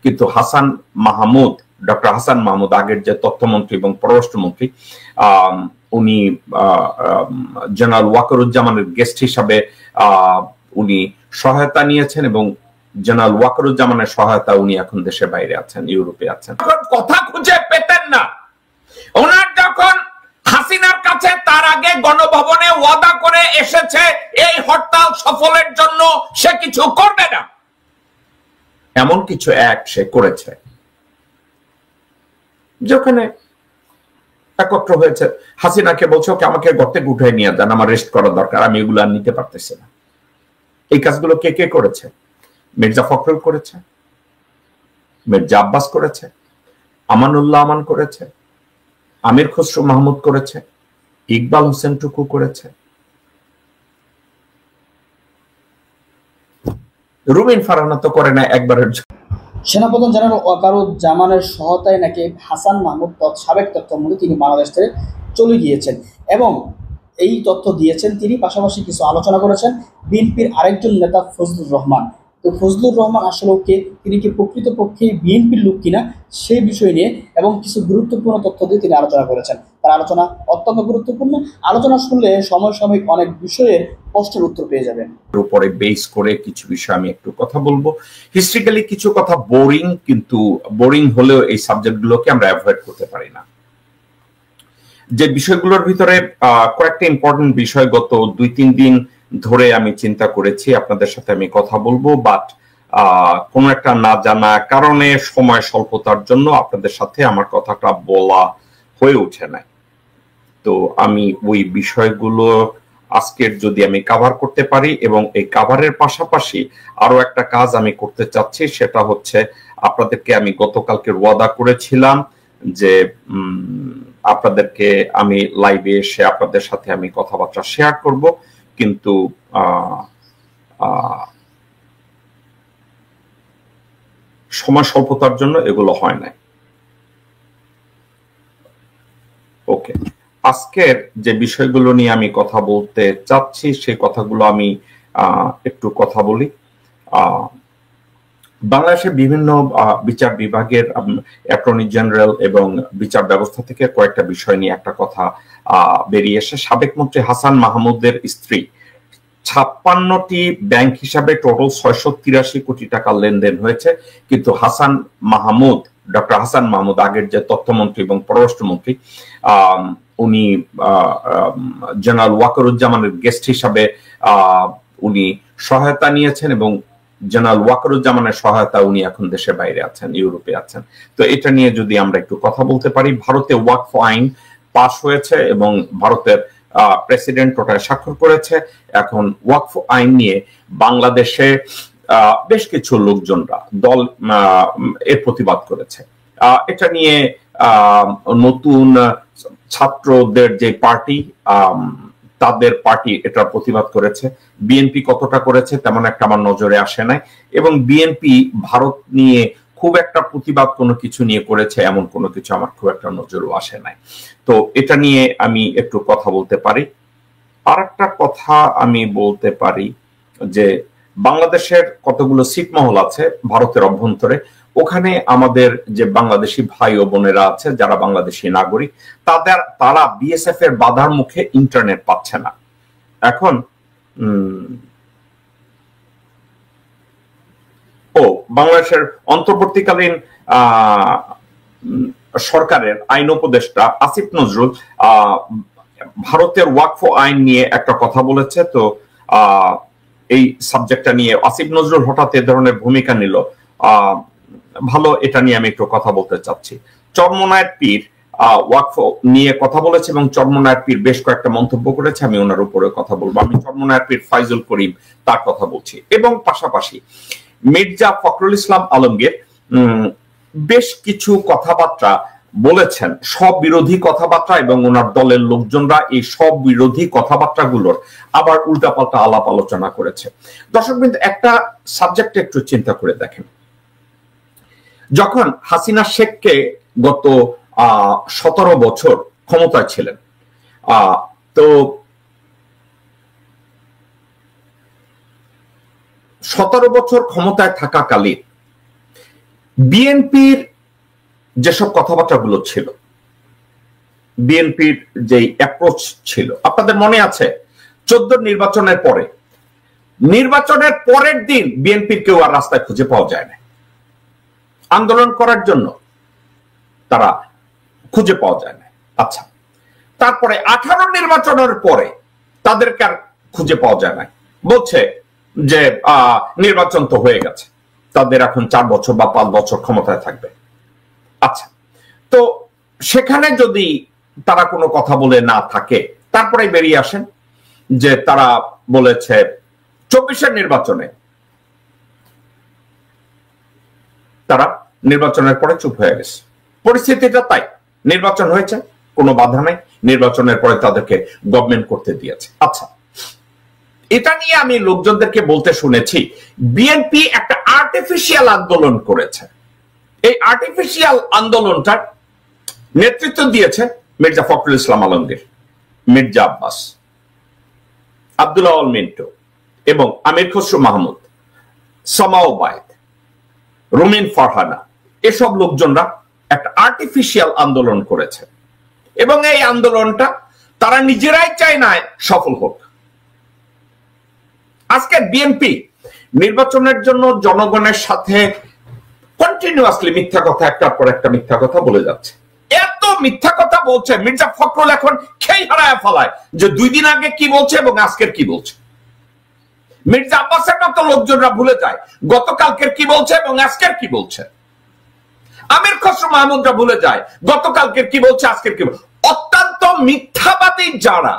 কিন্তু হাসান মাহমুদ, ডক্টর হাসান মাহমুদ আগের যে তথ্যমন্ত্রী এবং পররাষ্ট্রমন্ত্রী, উনি জেনারেল ওয়াকারুজ্জামানের গেস্ট হিসাবে উনি সহায়তা নিয়েছেন এবং জেনারেল ওয়াকারুজ্জামানের সহায়তা উনি এখন দেশের বাইরে আছেন, ইউরোপে আছেন। কথা খুঁজে পেতেন না ওনার, যখন হাসিনার কাছে তার আগে গণভবনে ওয়াদা করে এসেছে এই হরতাল সফলের জন্য সে কিছু করবে না, এমন কিছু এক সে করেছে যেখানে একত্র হয়েছে। হাসিনাকে বলছে ওকে আমাকে গর্তে উঠে নিয়ে যান, আমার রেস্ট করা দরকার, আমি এগুলো আর নিতে পারতেছি না। এই কাজগুলো কে কে করেছে? মির্জা ফখরুল করেছে, মির্জা আব্বাস করেছে, আমানুল্লাহ আমান করেছে, আমির খসরু মাহমুদ করেছে, ইকবাল হোসেন টুকু করেছে, রুমিন ফারহানা তো করে না একবারের। সেনাপ্রধান জেনারেল ওয়াকারুজ্জামানের সহায়তায় নাকি হাসান মাহমুদ সাবেক তথ্যমন্ত্রী তিনি বাংলাদেশ থেকে চলে গিয়েছেন এবং এই তথ্য দিয়েছেন তিনি। পাশাপাশি কিছু আলোচনা করেছেন বিএনপির আরেকজন নেতা ফজলুর রহমান। তো ফজলুর রহমান আসলে কে, তিনি কি প্রকৃতপক্ষে বিএনপির লোক কিনা সেই বিষয় নিয়ে এবং কিছু গুরুত্বপূর্ণ তথ্য দিয়ে তিনি আলোচনা করেছেন। তার আলোচনা অত্যন্ত গুরুত্বপূর্ণ। আলোচনা শুনলে সমসাময়িক অনেক বিষয়ের প্রশ্নের উত্তর পেয়ে যাবেন। উপরে বেস করে কিছু বিষয় আমি একটু কথা বলবো। হিস্ট্রিক্যালি কিছু কথা বোরিং, কিন্তু বোরিং হলেও এই সাবজেক্টগুলোকে আমরা অ্যাভয়েড করতে পারি না। যে বিষয়গুলোর ভিতরে কয়েকটা ইম্পর্টেন্ট বিষয় গত 2-3 দিন ধরে আমি চিন্তা করেছি আপনাদের সাথে আমি কথা বলবো, বাট কোন একটা না জানা কারণে সময় স্বল্পতার জন্য আপনাদের সাথে আমার কথাটা বলা হয়ে ওঠে না। তো আমি ওই বিষয়গুলো আজকের যদি আমি কভার করতে পারি, এবং এই কভারের পাশাপাশি আরো একটা কাজ আমি করতে চাচ্ছি, সেটা হচ্ছে আপনাদেরকে আমি গতকালকে ওয়াদা করেছিলাম যে আপনাদেরকে আমি লাইভে এসে আপনাদের সাথে আমি কথাবার্তা শেয়ার করব, কিন্তু সময় স্বল্পতার জন্য এগুলো হয় না। ওকে, আজকের যে বিষয়গুলো নিয়ে আমি কথা বলতে চাচ্ছি সেই কথাগুলো আমি একটু কথা বলি। বাংলাদেশের বিভিন্ন বিচার বিভাগের অ্যাটর্নি জেনারেল এবং বিচার ব্যবস্থা থেকে কয়েকটা বিষয় নিয়ে একটা কথা বেরিয়ে এসে, সাবেক মন্ত্রী হাসান মাহমুদের স্ত্রী 56টি ব্যাংক হিসাবে টোটাল 683 কোটি টাকা লেনদেন হয়েছে, কিন্তু হাসান মাহমুদ, ডক্টর হাসান মাহমুদ আগের যে তথ্যমন্ত্রী এবং পররাষ্ট্রমন্ত্রী, উনি জেনারেল ওয়াকারুজ্জামানের গেস্ট হিসাবে উনি সহায়তা নিয়েছেন এবং জেনারেল ওয়াকারুজ্জামানের সহায়তা উনি এখন দেশের বাইরে আছেন, ইউরোপে আছেন। তো এটা নিয়ে যদি আমরা একটু কথা বলতে পারি। ভারতে ওয়াকফ আইন পাস হয়েছে এবং ভারতের প্রেসিডেন্ট ওটায় স্বাক্ষর করেছে। এখন ওয়াকফ আইন নিয়ে বাংলাদেশে বেশ কিছু লোকজনরা দল এর প্রতিবাদ করেছে। এটা নিয়ে নতুন ছাত্রদের যে পার্টি, তাদের পার্টি এটা প্রতিবাদ করেছে। বিএনপি কতটা করেছে তেমন একটা আমার নজরে আসে নাই, এবং বিএনপি ভারত নিয়ে খুব একটা প্রতিবাদ কোনো কিছু নিয়ে করেছে এমন কোনো কিছু আমার খুব একটা নজরেও আসে নাই। তো এটা নিয়ে আমি একটু কথা বলতে পারি। আর একটা কথা আমি বলতে পারি যে বাংলাদেশের কতগুলো ছিটমহল আছে ভারতের অভ্যন্তরে, ওখানে আমাদের যে বাংলাদেশি ভাই ও বোনেরা আছে যারা বাংলাদেশি নাগরিক, তারা বিএসএফ এর বাধার মুখে ইন্টারনেট পাচ্ছে না। এখন বাংলাদেশের অন্তর্বর্তীকালীন সরকারের আইন উপদেষ্টা আসিফ নজরুল ভারতের ওয়াকফ আইন নিয়ে একটা কথা বলেছে। তো এই সাবজেক্টটা নিয়ে আসিফ নজরুল হঠাৎ এ ধরনের ভূমিকা নিল, ভালো, এটা নিয়ে আমি একটু কথা বলতে চাচ্ছি। চরমনায়ের পীর ওয়াকফ নিয়ে কথা বলেছে এবং চরমনায়ের পীর বেশ কয়েকটা মন্তব্য করেছে, আমি ওনার উপরে কথা বলবো। আমি চরমনায়ের পীর ফাইজুল করিম তার কথা বলছি, এবং পাশাপাশি মির্জা ফখরুল ইসলাম আলমগীর বেশ কিছু কথাবার্তা বলেছেন, সব বিরোধী কথাবার্তা, এবং ওনার দলের লোকজনরা এই সব বিরোধী কথাবার্তাগুলোর আবার উল্টাপাল্টা আলাপ আলোচনা করেছে। দর্শকবৃন্দ, একটা সাবজেক্ট একটু চিন্তা করে দেখেন। যখন হাসিনা শেখকে গত 17 বছর ক্ষমতায় ছিলেন, তো 17 বছর ক্ষমতায় থাকাকালীন বিএনপির যেসব কথাবার্তাগুলো ছিল, বিএনপির যে অ্যাপ্রোচ ছিল, আপনাদের মনে আছে 14 নির্বাচনের পরে, নির্বাচনের পরের দিন বিএনপির কেউ আর রাস্তায় খুঁজে পাওয়া যায় না আন্দোলন করার জন্য, তারা খুঁজে পাওয়া যায় না। আচ্ছা, তারপরে 18 নির্বাচনের পরে তাদেরকে আর খুঁজে পাওয়া যায় না, বলছে যে নির্বাচন তো হয়ে গেছে, তাদের এখন 4 বছর বা 5 বছর ক্ষমতায় থাকবে। আচ্ছা, তো সেখানে যদি তারা কোনো কথা বলে না থাকে, তারপরে বেরিয়ে আসেন যে তারা বলেছে 24-এর নির্বাচনে তারা নির্বাচনের পরে চুপ হয়ে গেছে। পরিস্থিতিটা তাই, নির্বাচন হয়েছে, কোনো বাধা নাই, নির্বাচনের পরে তাদেরকে গভর্নমেন্ট করতে দিয়েছে। আচ্ছা, এটা নিয়ে আমি লোকজনদেরকে বলতে শুনেছি বিএনপি একটা আর্টিফিশিয়াল আন্দোলন করেছে। এই আর্টিফিশিয়াল আন্দোলনটার নেতৃত্ব দিয়েছে মির্জা ফখরুল ইসলাম আলমগীর, মির্জা আব্বাস, আব্দুল আওয়াল মিন্টু এবং আমির খসরু মাহমুদ, সামাও বায়েদ, রুমিন ফারহানা, এসব লোকজনরা একটা আর্টিফিশিয়াল আন্দোলন করেছে এবং এই আন্দোলনটা তারা নিজেরাই চায় না সফল হোক। আজকে বিএনপি নির্বাচনের জন্য জনগণের সাথে কন্টিনিউয়াসলি মিথ্যা কথা, একটার পর একটা মিথ্যা কথা বলে যাচ্ছে। এত মিথ্যা কথা বলছে মির্জা ফখরুল, এখন খেই হারায় ফেলায় যে 2 দিন আগে কি বলছে এবং আজকের কি বলছে। মির্জা আব্বাসের মতো লোকজনরা ভুলে যায় গতকালকের কি বলছে এবং আজকের কি বলছে। আমির খসরু মাহমুদরা ভুলে যায় গতকালকের কি বলছে, আজকের কি বলছে। অত্যন্ত মিথ্যাবাদী যারা,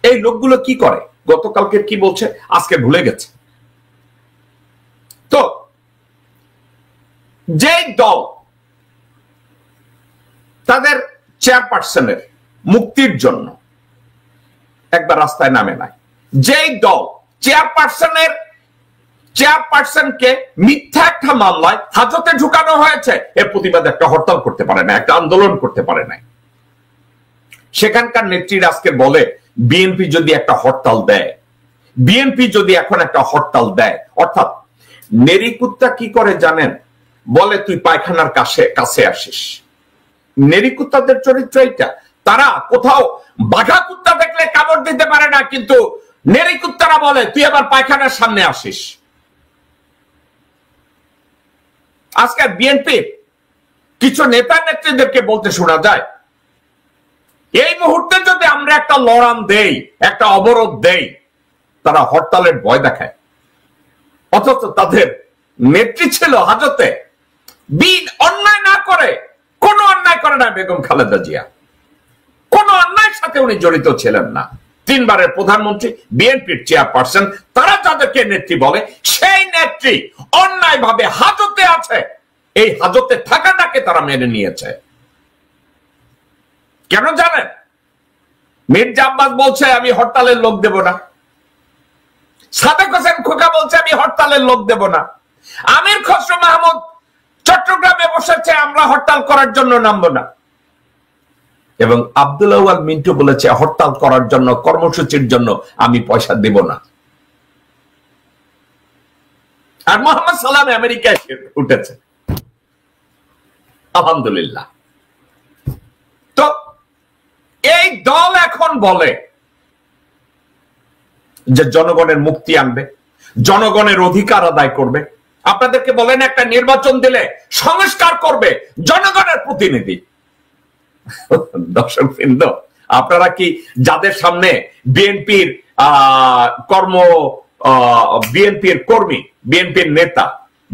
এই লোকগুলো কি করে, গতকালকের কি বলছে আজকে ভুলে গেছে। তো যে দল তাদের চেয়ারপারসনের মুক্তির জন্য একবার রাস্তায় নামে নাই, যেই দল চেয়ারপারসনকে মিথ্যা একটা মামলায় হাজতে ঢুকানো হয়েছে, এর প্রতিবাদে একটা হরতাল করতে পারে না, একটা আন্দোলন করতে পারে না, সেখানকার নেত্রীরা আজকে বলে বিএনপি যদি একটা হরতাল দেয়, বিএনপি যদি এখন একটা হরতাল দেয়, অর্থাৎ নেরিকুত্তা কি করে জানেন, বলে তুই পায়খানার কাছে আসিস। নেরিকুত্তাদের চরিত্র এইটা, তারা কোথাও বাঘা কুত্তা দেখলে কামড় দিতে পারে না, কিন্তু নেরিকুত্তারা বলে তুই আবার পায়খানার সামনে আসিস। আজকে বিএনপি কিছু নেতা নেত্রীদেরকে বলতে শোনা যায়, এই মুহূর্তে যদি আমরা একটা লড়াম দেই, একটা অবরোধ দেই, তারা হরতালের ভয় দেখায়, অথচ তাদের নেত্রী ছিল হাজতে। অন্যায় না করে, কোন অন্যায় করে না বেগম খালেদা জিয়া, কোন অন্যায়ের সাথে উনি জড়িত ছিলেন না। 3 বারের প্রধানমন্ত্রী, বিএনপির চেয়ারপারসন, তারা যাদেরকে নেত্রী বলে, সেই নেত্রী অন্যায় ভাবে হাজতে আছে, এই হাজতে থাকাটাকে তারা মেনে নিয়েছে। কেন জানেন? মির্জা আব্বাস বলছে আমি হরতালের লোক দেব না, সাদেক হোসেন খোকা বলছে আমি হরতালের লোক দেব না, আমির খসরু মাহমুদ চট্টগ্রামে বসেছে আমরা হরতাল করার জন্য নামবো না, এবং আব্দুল আওয়াল মিন্টু বলেছে হরতাল করার জন্য, কর্মসূচির জন্য আমি পয়সা দেব না। আর মোহাম্মদ সালাম আমেরিকায় উঠেছে, আলহামদুলিল্লাহ। তো এই দল এখন বলে যে জনগণের মুক্তি আনবে, জনগণের অধিকার আদায় করবে। আপনাদেরকে বলেন একটা নির্বাচন দিলে সংস্কার করবে জনগণের প্রতিনিধি। দর্শকবৃন্দ, আপনারা কি যাদের সামনে বিএনপির বিএনপির কর্মী, বিএনপির নেতা,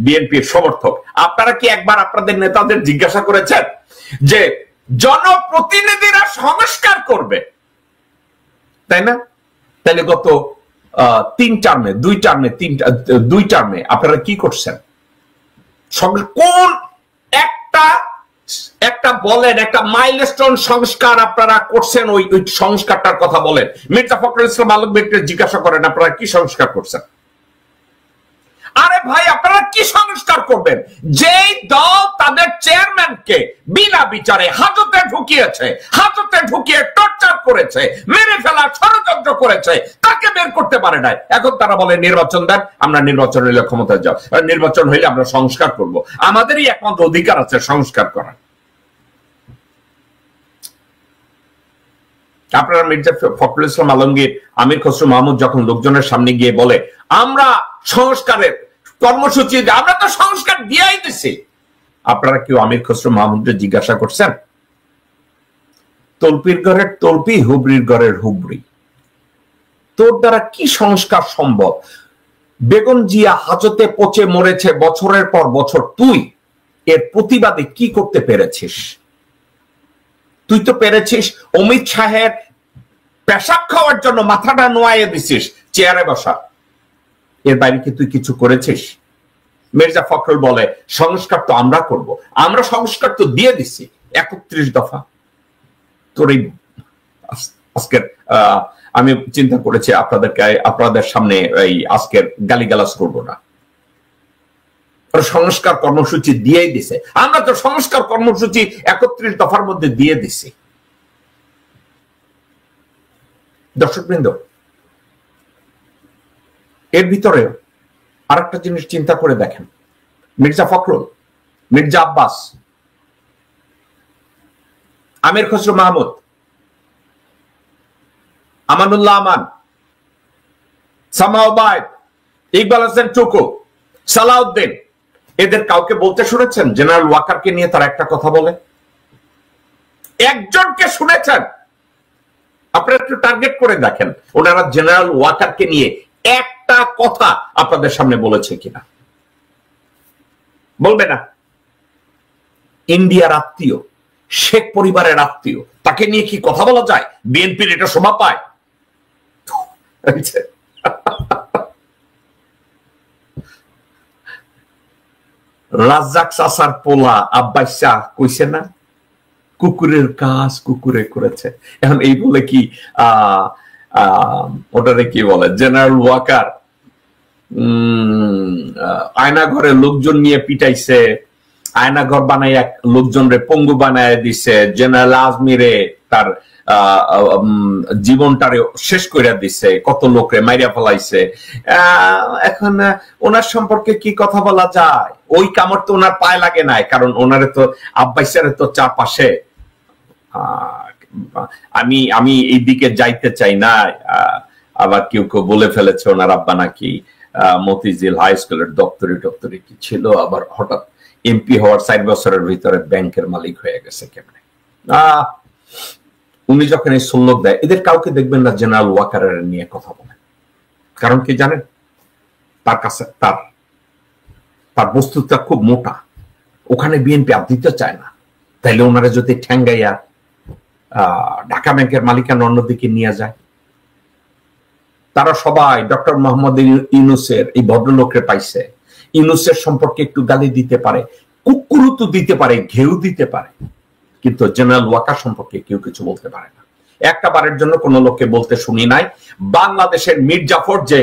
বিএনপির সমর্থক, আপনারা কি একবার আপনাদের নেতাদের জিজ্ঞাসা করেছেন যে জনপ্রতিনিধিরা সংস্কার করবে, তাই না? তাহলে গত 2 টার্মে আপনারা কি করছেন? কোন একটা বলেন, একটা মাইলস্টোন সংস্কার আপনারা করছেন, ওই সংস্কারটার কথা বলেন। মির্জা ফখরুল ইসলাম আলমগীরকে জিজ্ঞাসা করেন আপনারা কি সংস্কার করছেন। আরে ভাই আপনারা কি সংস্কার করবেন? যেই দল তাদের চেয়ারম্যানকে বিনা বিচারে হাজতে ঢুকিয়ে টর্চার করেছে, মেরে ফেলার ষড়যন্ত্র করেছে, তাকে বের করতে পারে নাই। এখন তারা বলে নির্বাচন দেন, আমরা নির্বাচন হইলে ক্ষমতায় যাও, নির্বাচন হইলে আমরা সংস্কার করব। আমাদেরই একমাত্র অধিকার আছে সংস্কার করার। আপনারা মির্জা ফখরুল ইসলাম আলমগীর, আমির খসরু মাহমুদ যখন লোকজনের সামনে গিয়ে বলে আমরা সংস্কারের কর্মসূচি, আমরা তো সংস্কার দিয়েই দিছি, আপনারা কেউ আমির খসরু মাহমুদকে জিজ্ঞাসা করছেন? তলপির ঘরের তলপি, হুবরির ঘরের হুবরি, তোর দ্বারা কি সংস্কার সম্ভব? বেগম জিয়া হাজতে পচে মরেছে বছরের পর বছর, তুই এর প্রতিবাদে কি করতে পেরেছিস? তুই তো পেরেছিস অমিত শাহের পেশাব খাওয়ার জন্য মাথাটা নোয়াইয়ে দিছিস চেয়ারে বসা। এর বাইরে কি তুই কিছু করেছিস? মির্জা ফখরুল বলে সংস্কার তো আমরা করব, আমরা সংস্কার তো দিয়ে দিছি 31 দফা। তোর এই আজকের আমি চিন্তা করেছি আপনাদের সামনে এই আজকের গালিগালাজ করব না। সংস্কার কর্মসূচি দিয়েই দিছে, আমরা তো সংস্কার কর্মসূচি 31 দফার মধ্যে দিয়ে দিছি। দর্শকবৃন্দ, এর ভিতরে আরেকটা জিনিস চিন্তা করে দেখেন। মির্জা ফখরুল, মির্জা আব্বাস, আমির খসরু মাহমুদ, আমানুল্লাহ আমান, সামাও বায়েদ, ইকবাল হোসেন টুকু, সালাউদ্দিন, এদের কাউকে বলতে শুনেছেন জেনারেল ওয়াকারকে নিয়ে তারা একটা কথা বলে? একজনকে শুনেছেন? আপনারা একটু টার্গেট করে দেখেন ওনারা জেনারেল ওয়াকারকে নিয়ে একটা কথা আপনাদের সামনে বলেছে কিনা। বলবে না? ইন্ডিয়ার আত্মীয়, শেখ পরিবারের আত্মীয়, তাকে নিয়ে কি কথা বলা যায়? বিএনপির এটা শোভা পায়? রাজ্জাক চাচার পোলা আব্বাস শাহ কইছে না, কুকুরের কাজ কুকুরে করেছে। এখন এই বলে কি ওটারে কি বলে, জেনারেল ওয়াকার আয়না ঘরে লোকজন নিয়ে পিটাইছে, আয়না ঘর বানাই লোকজন রে পঙ্গু বানায় দিছে, জেনারেল আজমিরে তার জীবনটারে শেষ করে দিছে, কত লোকরে মাইরা ফেলাইছে। এখন ওনার সম্পর্কে কি কথা বলা যায়? ওই কামড় তো ওনার পায়ে লাগে নাই, কারণ ওনারে তো আব্বাসের তো চারপাশে। আমি এই দিকে যাইতে চাই না। আবার কেউ কেউ বলে ফেলেছে ওনার আব্বা নাকি মতিঝিল হাই স্কুলের দপ্তরি কি ছিল, আবার হঠাৎ এমপি হওয়ার 4 বছরের ভিতরে ব্যাংকের মালিক হয়ে গেছে কেমনে। উনি যখন এই সুল্লক দেয়, এদের কাউকে দেখবেন না জেনারেল ওয়াকারের নিয়ে কথা বলে। কারণ কি জানেন? তার কাছে তার বস্তুটা খুব মোটা, ওখানে বিএনপি আর দিতে চায় না। তাইলে ওনারা যদি ঠ্যাঙ্গাইয়া ঢাকা ব্যাংকের মালিকানা অন্যদিকে নিয়ে যায়, তারা সবাই ডক্টর মোহাম্মদ ইউনূসের এই ভদ্রলোককে পাইছে। ইউনূসের সম্পর্কে একটু গালি দিতে পারে, কুকুরুতু দিতে পারে, ঘেউ দিতে পারে, কিন্তু জেনারেল ওয়াকার সম্পর্কে কেউ কিছু বলতে পারে না। একটা বারের জন্য কোন লোককে বলতে শুনি নাই। বাংলাদেশের মীর জাফর যে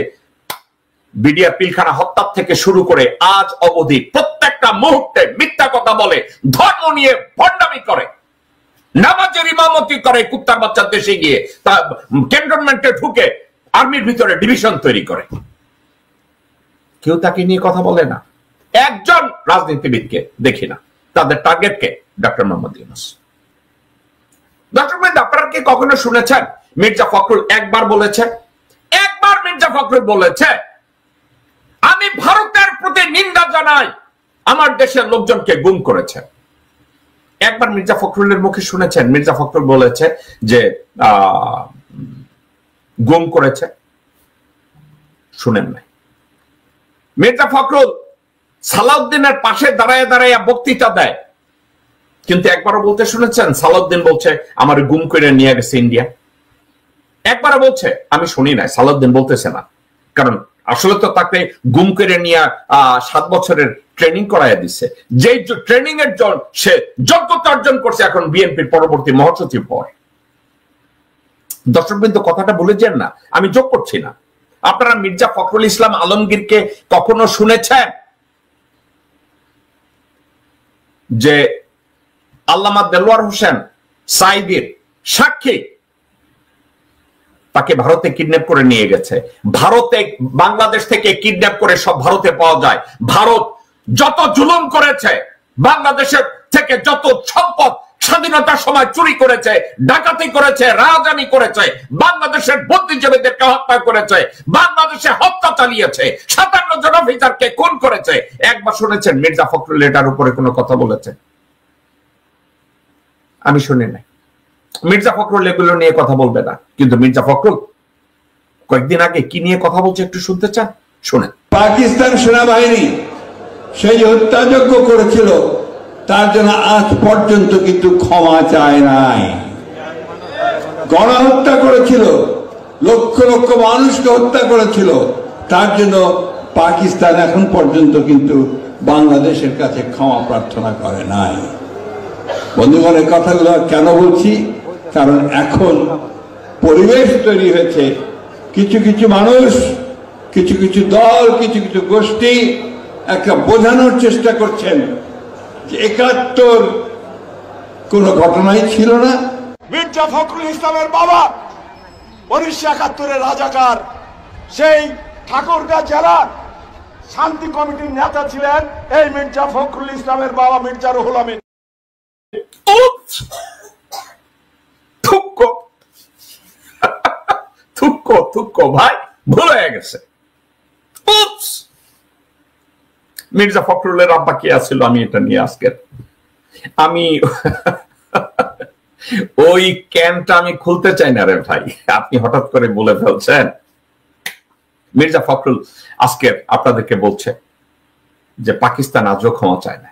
বিডিআর পিলখানা হত্যা থেকে শুরু করে আজ অবধি প্রত্যেকটা মুহূর্তে মিথ্যা কথা বলে, ধর্ম নিয়ে ভণ্ডামি করে, নামাজের ইমামতি করে, কুত্তার বাচ্চার দেশে গিয়ে তা ক্যান্টনমেন্টে ঢুকে আর্মির ভিতরে ডিভিশন তৈরি করে। কেউ তাকে নিয়ে কথা বলে না। একজন রাজনীতিবিদকে দেখি না। তাদের টার্গেট কে? ডক্টর মোহাম্মদ ইউনূস। ডক্টর মোহাম্মদ, আপনারা কি কখনো শুনেছেন মির্জা ফখরুল একবার বলেছে? একবার মির্জা ফখরুল বলেছে আমি ভারতের প্রতি নিন্দা জানাই, আমার দেশের লোকজনকে গুম করেছে? একবার মির্জা ফখরুলের মুখে শুনেছেন মির্জা ফখরুল বলেছে যে গুম করেছে? শুনেন নাই। মির্জা ফখরুল সালাউদ্দিনের পাশে দাঁড়ায় বক্তৃতা দেয়, কিন্তু একবারও বলতে শুনেছেন সালাউদ্দিন বলছে আমার গুম করে নিয়ে গেছে ইন্ডিয়া? একবারও বলছে? আমি শুনি নাই। সালাউদ্দিন বলতেছে না, কারণ আসলে তো তাকে গুম করে নিয়ে 7 বছরের ট্রেনিং করাইয়া দিচ্ছে। যে ট্রেনিং এর জন্য সে যোগ্যতা অর্জন করছে এখন বিএনপির পরবর্তী মহাসচিব হওয়ার। দর্শকবৃন্দ, কথাটা ভুলে যান না, আমি যোগ করছি না। আপনারা মির্জা ফখরুল ইসলাম আলমগীরকে কখনো শুনেছেন যে আল্লামা দেলোয়ার হোসেন সাইদির সাক্ষী তাকে ভারতে কিডন্যাপ করে নিয়ে গেছে? ভারতে, বাংলাদেশ থেকে কিডন্যাপ করে সব ভারতে পাওয়া যায়। ভারত যত জুলুম করেছে, বাংলাদেশের থেকে যত সম্পদ স্বাধীনতার সময় চুরি করেছে, ডাকাতি করেছে, রাজধানী করেছে, বাংলাদেশের বুদ্ধিজীবীদেরকে হত্যা করেছে, বাংলাদেশে হত্যা চালিয়েছে, 57 জন অফিসারকে খুন করেছে। একবার শুনেছেন মির্জা ফখরুল এটার উপরে কোনো কথা বলেছে? আমি শুনি নাই। মির্জা ফখরুল এগুলো নিয়ে কথা বলবে না, কিন্তু মির্জা ফখরুল কয়েকদিন আগে কি নিয়ে কথা বলছে একটু শুনতে চান? শুনেন। পাকিস্তান সেনাবাহিনী সেই হত্যাযজ্ঞ করেছিল, তার জন্য আজ পর্যন্ত কিন্তু ক্ষমা চায় নাই। গণহত্যা করেছিল, লক্ষ লক্ষ মানুষকে হত্যা করেছিল, তার জন্য পাকিস্তান এখন পর্যন্ত কিন্তু বাংলাদেশের কাছে ক্ষমা প্রার্থনা করে নাই। বন্ধুগণের কথাগুলো কেন বলছি? কারণ এখন পরিবেশ তৈরি হয়েছে, কিছু কিছু মানুষ, কিছু কিছু দল, কিছু কিছু গোষ্ঠী একটা বোঝানোর চেষ্টা করছেন যে 71 কোনো ঘটনাই ছিল না। মির্জা ফখরুল ইসলামের বাবা 1971-এর রাজাকার, সেই ঠাকুরগাঁ জেলার শান্তি কমিটির নেতা ছিলেন এই মির্জা ফখরুল ইসলামের বাবা মির্জা রুহুল আমিন। ভাই ভুল হয়ে গেছে। মির্জা ফখরুলের আব্বা কে আছিল? আমি এটা নিয়ে আজকের আমি ওই ক্যানটা আমি খুলতে চাই না রে ভাই, আপনি হঠাৎ করে বলে ফেলছেন। মির্জা ফখরুল আজকের আপনাদেরকে বলছে যে পাকিস্তান আজও ক্ষমা চায় না।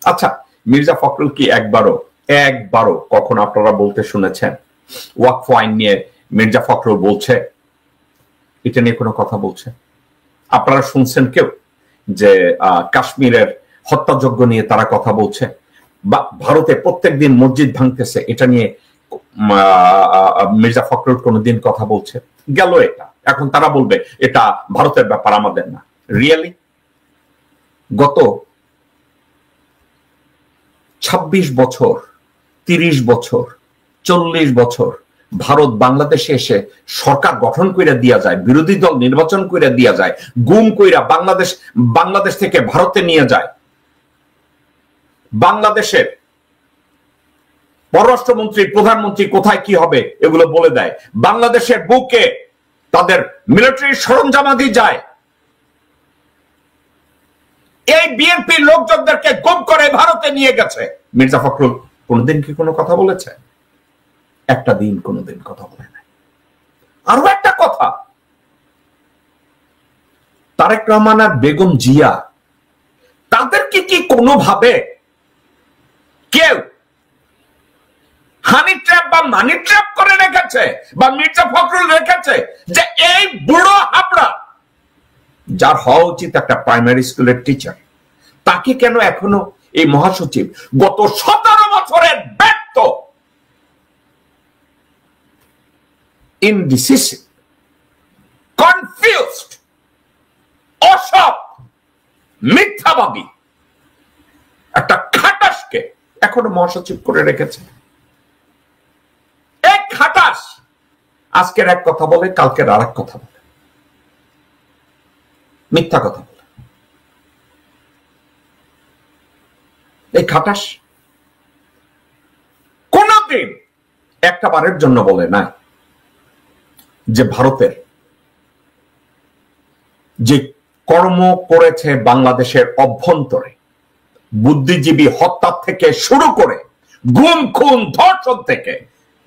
আচ্ছা, মির্জা ফখরুল কি একবারও কখন আপনারা বলতে শুনেছেন ওয়াকফ আইন নিয়ে মির্জা ফখরুল বলছে, এটা নিয়ে কোনো কথা বলছে? আপনারা শুনছেন কেউ যে কাশ্মীরের হত্যাযজ্ঞ নিয়ে তারা কথা বলছে? বা ভারতে প্রত্যেকদিন মসজিদ ভাঙতেছে, এটা নিয়ে মির্জা ফখরুল কোনোদিন কথা বলছে? গেল এটা, এখন তারা বলবে এটা ভারতের ব্যাপার, আমাদের না। রিয়েলি গত 26 বছর, 30 বছর, 40 বছর ভারত বাংলাদেশে এসে সরকার গঠন কইরা দিয়া যায়, বিরোধী দল নির্বাচন কইরা দিয়া যায়, গুম কইরা বাংলাদেশ থেকে ভারতে নিয়ে যায়। বাংলাদেশের পররাষ্ট্রমন্ত্রী, প্রধানমন্ত্রী কোথায় কি হবে এগুলো বলে দেয়। বাংলাদেশের বুকে তাদের মিলিটারি সরঞ্জামাদি যায়। এই বিএনপি লোকজনদেরকে গুম করে ভারতে নিয়ে গেছে। মির্জা ফখরুল কোনদিন কি কোনো কথা বলেছে? একটা দিন কোনদিন কথা বলে নাই। আরো একটা কথা, তারেক রহমান আর বেগম জিয়া তাদেরকে কি কোনোভাবে কেউ হানি ট্র্যাপ বা মানি ট্র্যাপ করে রেখেছে, বা মির্জা ফখরুল রেখেছে যে এই বুড়ো হাবড়া, যার হওয়া উচিত একটা প্রাইমারি স্কুলের টিচার, তাকে কেন এখনো এই মহাসচিব গত 17 বছরের ব্যর্থ, ইনডিসিসিভ, কনফিউজড, অসৎ, মিথ্যাবাদী একটা খাটাসকে এখনো মহাসচিব করে রেখেছে? এক খাটাস আজকের এক কথা বলে, কালকের আর এক কথা বলে, মিথ্যা কথা বলে। এই খাটাস কোনদিন একটা বারের জন্য বলে না যে ভারতের যে কর্ম করেছে বাংলাদেশের অভ্যন্তরে, বুদ্ধিজীবী হত্যা থেকে শুরু করে গুম খুন ধর্ষণ থেকে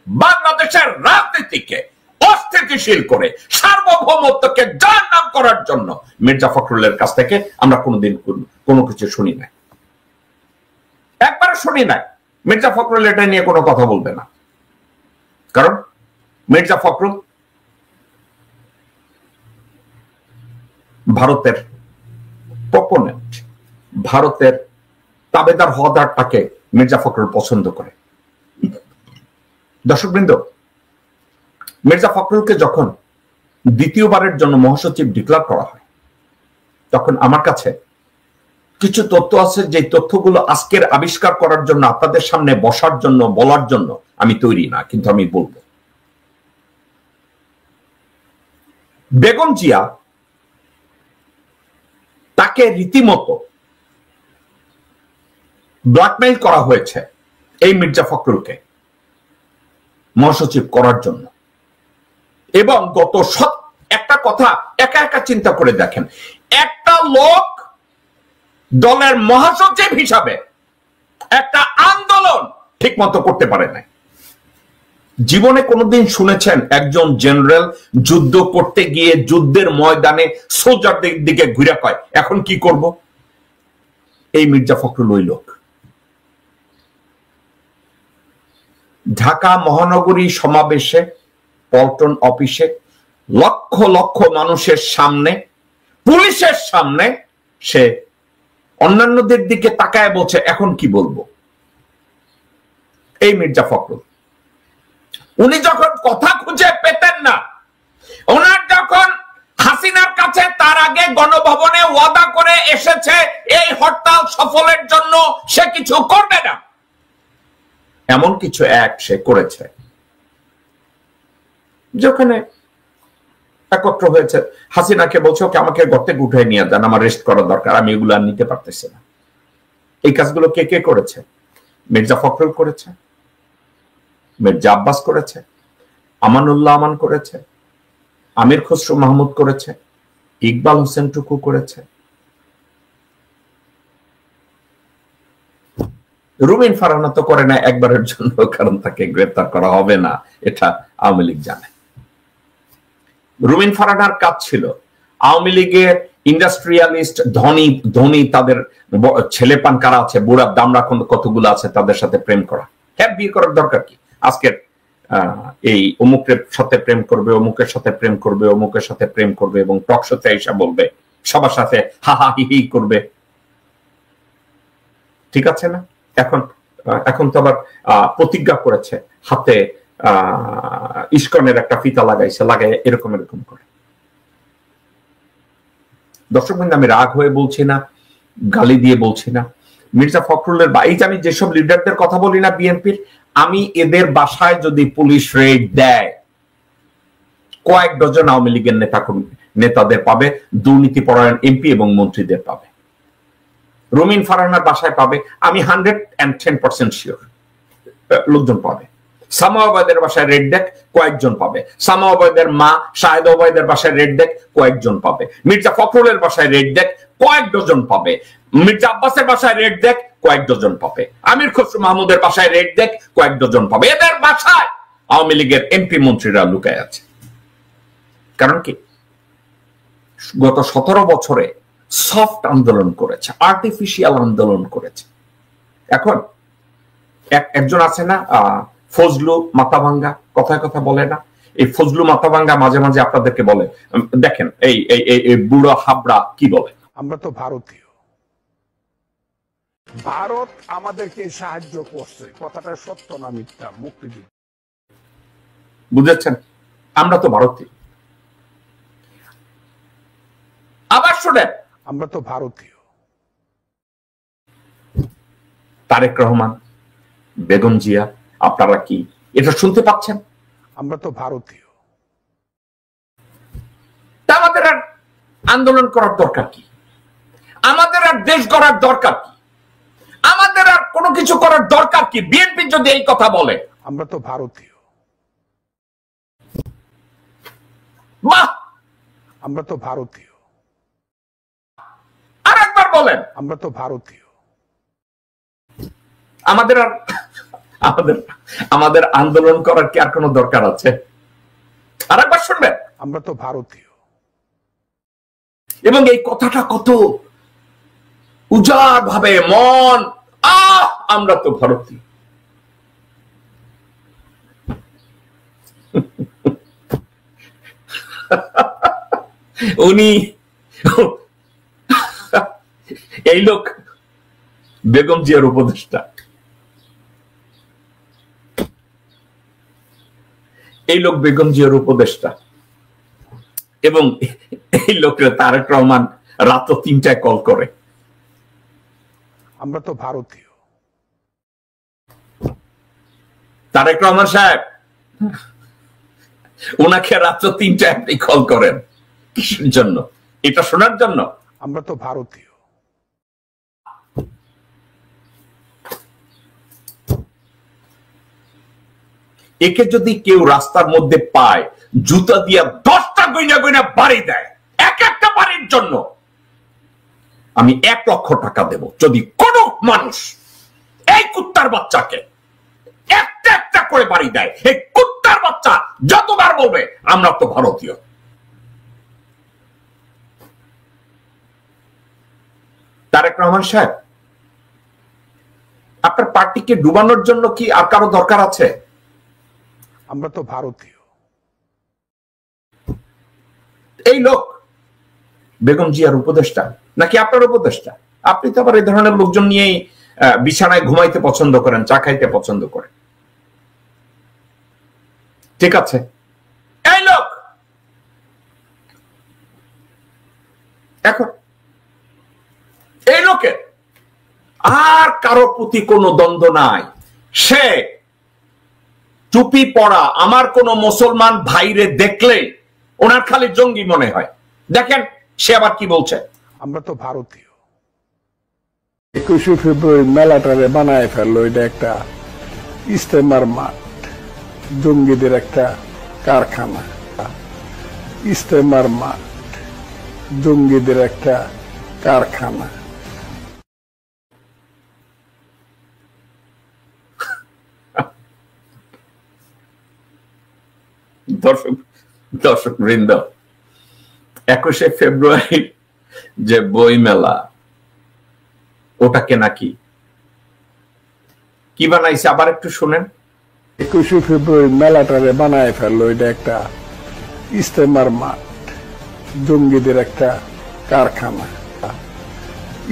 বাংলাদেশের রাজনীতিকে অস্থিতিশীল করে সার্বভৌমত্বকে জাহান্নাম করার জন্য মির্জা ফখরুলের কাছ থেকে আমরা কোনোদিন কোনো কিছু শুনি নাই, একবার শুনি নাই। মির্জা ফখরুল এটা নিয়ে কোনো কথা বলবে না, কারণ মির্জা ফখরুল ভারতের প্রপোনেন্ট, ভারতের তাবেদার হওয়াটাকে মির্জা ফখরুল পছন্দ করে। দর্শকবৃন্দ, মির্জা ফখরুলকে যখন দ্বিতীয়বারের জন্য মহাসচিব ডিক্লেয়ার করা হয়, তখন আমার কাছে কিছু তথ্য আছে, যে তথ্যগুলো আজকের আবিষ্কার করার জন্য, আপনাদের সামনে বসার জন্য, বলার জন্য আমি তৈরি না, কিন্তু আমি বলবো। বেগম জিয়া তাকে রীতিমতো ব্ল্যাকমেইল করা হয়েছে এই মির্জা ফখরুলকে মহাসচিব করার জন্য। এবং গত একটা কথা একা একা চিন্তা করে দেখেন, একটা লোক দলের মহাসচিব হিসাবে একটা আন্দোলন ঠিক মতো করতে পারে না। জীবনে কোনোদিন শুনেছেন একজন জেনারেল যুদ্ধ করতে গিয়ে যুদ্ধের ময়দানে সোলজারদের দিকে ঘুরে কয় এখন কি করব? এই মির্জা ফখরুল ওই লোক। ঢাকা মহানগরী সমাবেশে, পল্টন অফিসে লক্ষ লক্ষ মানুষের সামনে, পুলিশের সামনে সে অন্যান্যদের দিকে তাকায় বলছে এখন কি বলবো। এই মির্জা ফখরুল, উনি যখন কথা খুঁজে পেতেন না, ওনার যখন হাসিনার কাছে তার আগে গণভবনে ওয়াদা করে এসেছে এই হরতাল সফলের জন্য সে কিছু করবে না, এমন কিছু এক সে করেছে। যেখানে একত্র হয়েছে, হাসিনাকে বলছে ওকে আমাকে গর্তে উঠে নিয়ে যান, আমার রেস্ট করা দরকার, আমি এগুলো আর নিতে পারতেছি না। এই কাজগুলো কে কে করেছে? মির্জা ফখরুল করেছে, মির্জা আব্বাস করেছে, আমানুল্লাহ আমান করেছে, আমির খসরু মাহমুদ করেছে, ইকবাল হোসেন টুকু করেছে, রুমিন ফারহানা তো করে না একবারের জন্য, কারণ তাকে গ্রেফতার করা হবে না, এটা আওয়ামী লীগ জানে। রুমিন ফারহানার কাজ ছিল আওয়ামী লীগের ইন্ডাস্ট্রিয়ালিস্ট ধনী ধনী তাদের ছেলে পান কারা আছে, বুড়া দামড়া কতগুলো আছে, তাদের সাথে প্রেম করা। হ্যাঁ, বিয়ে করার দরকার কি? আজকের এই অমুকের সাথে প্রেম করবে, অমুকের সাথে প্রেম করবে, অমুকের সাথে প্রেম করবে এবং টক শোতে এসে বলবে, সবার সাথে হা হা হি হি করবে। ঠিক আছে না? এখন তো আবার প্রতিজ্ঞা করেছে, হাতে ইস্কনের একটা ফিতা লাগাইছে, লাগাই এরকম এরকম করে। দর্শক বৃন্দ, আমি রাগ হয়ে বলছি না, গালি দিয়ে বলছি না। মির্জা ফখরুলের বা এই যে আমি যেসব লিডারদের কথা বলি না বিএনপির, আমি এদের বাসায় যদি পুলিশ রেড দেয়, কয়েক ডজন আওয়ামী লীগের নেতাদের পাবে, দুর্নীতিপরায়ণ এমপি এবং মন্ত্রীদের পাবে। রুমিন ফারহানার বাসায় পাবে, আমি 110% শিওর লোকজন পাবে। সামা ওবায়দের বাসায় রেড দেখ, কয়েকজন পাবে। সামা ওবায়দের মা শাহেদ ওবায়দের বাসায় রেড দেখ, কয়েকজন পাবে। মির্জা ফখরুলের বাসায় রেড দেখ, কয়েক ডজন পাবে। মির্জা আব্বাসের বাসায় রেড দেখ, কয়েক ডজন পাবে। আমির খসরু মাহমুদের বাসায় রেড দেখ, কয়েক ডজন পাবে। এদের বাসায় আওয়ামী লীগের এমপি মন্ত্রীরা লুকায় আছে। কারণ কি? গত 17 বছরে সফট আন্দোলন করেছে, আর্টিফিশিয়াল আন্দোলন করেছে। এখন একজন আছে না ফজলু মাথাভাঙ্গা, কথায় কথা বলে না, এই ফজলু মাথাভাঙ্গা মাঝে মাঝে আপনাদেরকে বলে, দেখেন এই বুড়ো হাবড়া কি বলে, আমরা তো ভারতীয়, ভারত আমাদেরকে সাহায্য করছে, কথাটা সত্য না মিথ্যা? মুক্তিযুদ্ধ, বুঝেছেন? আমরা তো ভারতীয়। আবার শোনেন, আমরা তো ভারতীয়। তারেক রহমান, বেগম জিয়া, আপনারা কি এটা শুনতে পাচ্ছেন? আমরা তো ভারতীয়। আমাদের আর আন্দোলন করার দরকার কি? আমাদের আর দেশ গড়ার দরকার কি? আমাদের আর কোনো কিছু করার দরকার কি? বিএনপি যদি এই কথা বলে, আমরা তো ভারতীয়। বাহ, আমরা তো ভারতীয়। আর একবার বলেন, আমরা তো ভারতীয়। আমাদের আর আমাদের আন্দোলন করার কি আর কোনো দরকার আছে? আর একবার শুনবেন, আমরা তো ভারতীয়। এবং এই কথাটা কত উজাড় ভাবে মন, আমরা তো ভারতীয়। উনি এই লোক বেগম জিয়ার উপদেষ্টা, এই লোক বেগম জিয়ার উপদেষ্টা। এবং এই লোকরা তারেক রহমান রাত 3টায় কল করে। আমরা তো ভারতীয়। তারেক রহমান সাহেব ওনাকে রাত 3টায় আপনি কল করেন কিসের জন্য? এটা শোনার জন্য? আমরা তো ভারতীয়। একে যদি কেউ রাস্তার মধ্যে পায়, জুতা দিয়া 10টা গইনা গইনা বাড়ি দেয়, এক একটা বাড়ির জন্য আমি 1 লক্ষ টাকা দেব যদি কোন মানুষ এই কুত্তার বাচ্চাকে একটা একটা করে বাড়ি দেয়। এই কুত্তার বাচ্চা যতবার বলবে আমরা তো ভারতীয়। তারেক রহমান সাহেব, আপনার পার্টিকে ডুবানোর জন্য কি আর কারো দরকার আছে? আমরা তো ভারতীয়। এই লোক বেগম জিয়ার উপদেষ্টা নাকি আপনার উপদেষ্টা? আপনি তো আবার এই ধরনের লোকজন নিয়েই বিছানায় ঘুমাইতে পছন্দ করেন, চা খাইতে পছন্দ করেন। ঠিক আছে, এই লোক এখন এই লোকের আর কারো প্রতি কোনো দ্বন্দ্ব নাই। সে টুপি পরা আমার কোন মুসলমান ভাইরে দেখলে ওনার খালি জঙ্গি মনে হয়। দেখেন সে আবার কি বলছে। আমরা তো ভারতীয়। 21শে ফেব্রুয়ারি মেলাটারে বানায় ফেললো, এটা একটা ইস্তেমার মাঠ, জঙ্গিদের একটা কারখানা। ইস্তেমার মাঠ, জঙ্গিদের একটা কারখানা। দর্শক বৃন্দ, 21শে ফেব্রুয়ারি যে বই মেলা, ওটাকে নাকি কি বানাইছে আবার একটু শুনেন। 21শে ফেব্রুয়ারি মেলাটারে বানায় ফেললো, এটা একটা ইস্তেমার মাঠ, জঙ্গিদের একটা কারখানা।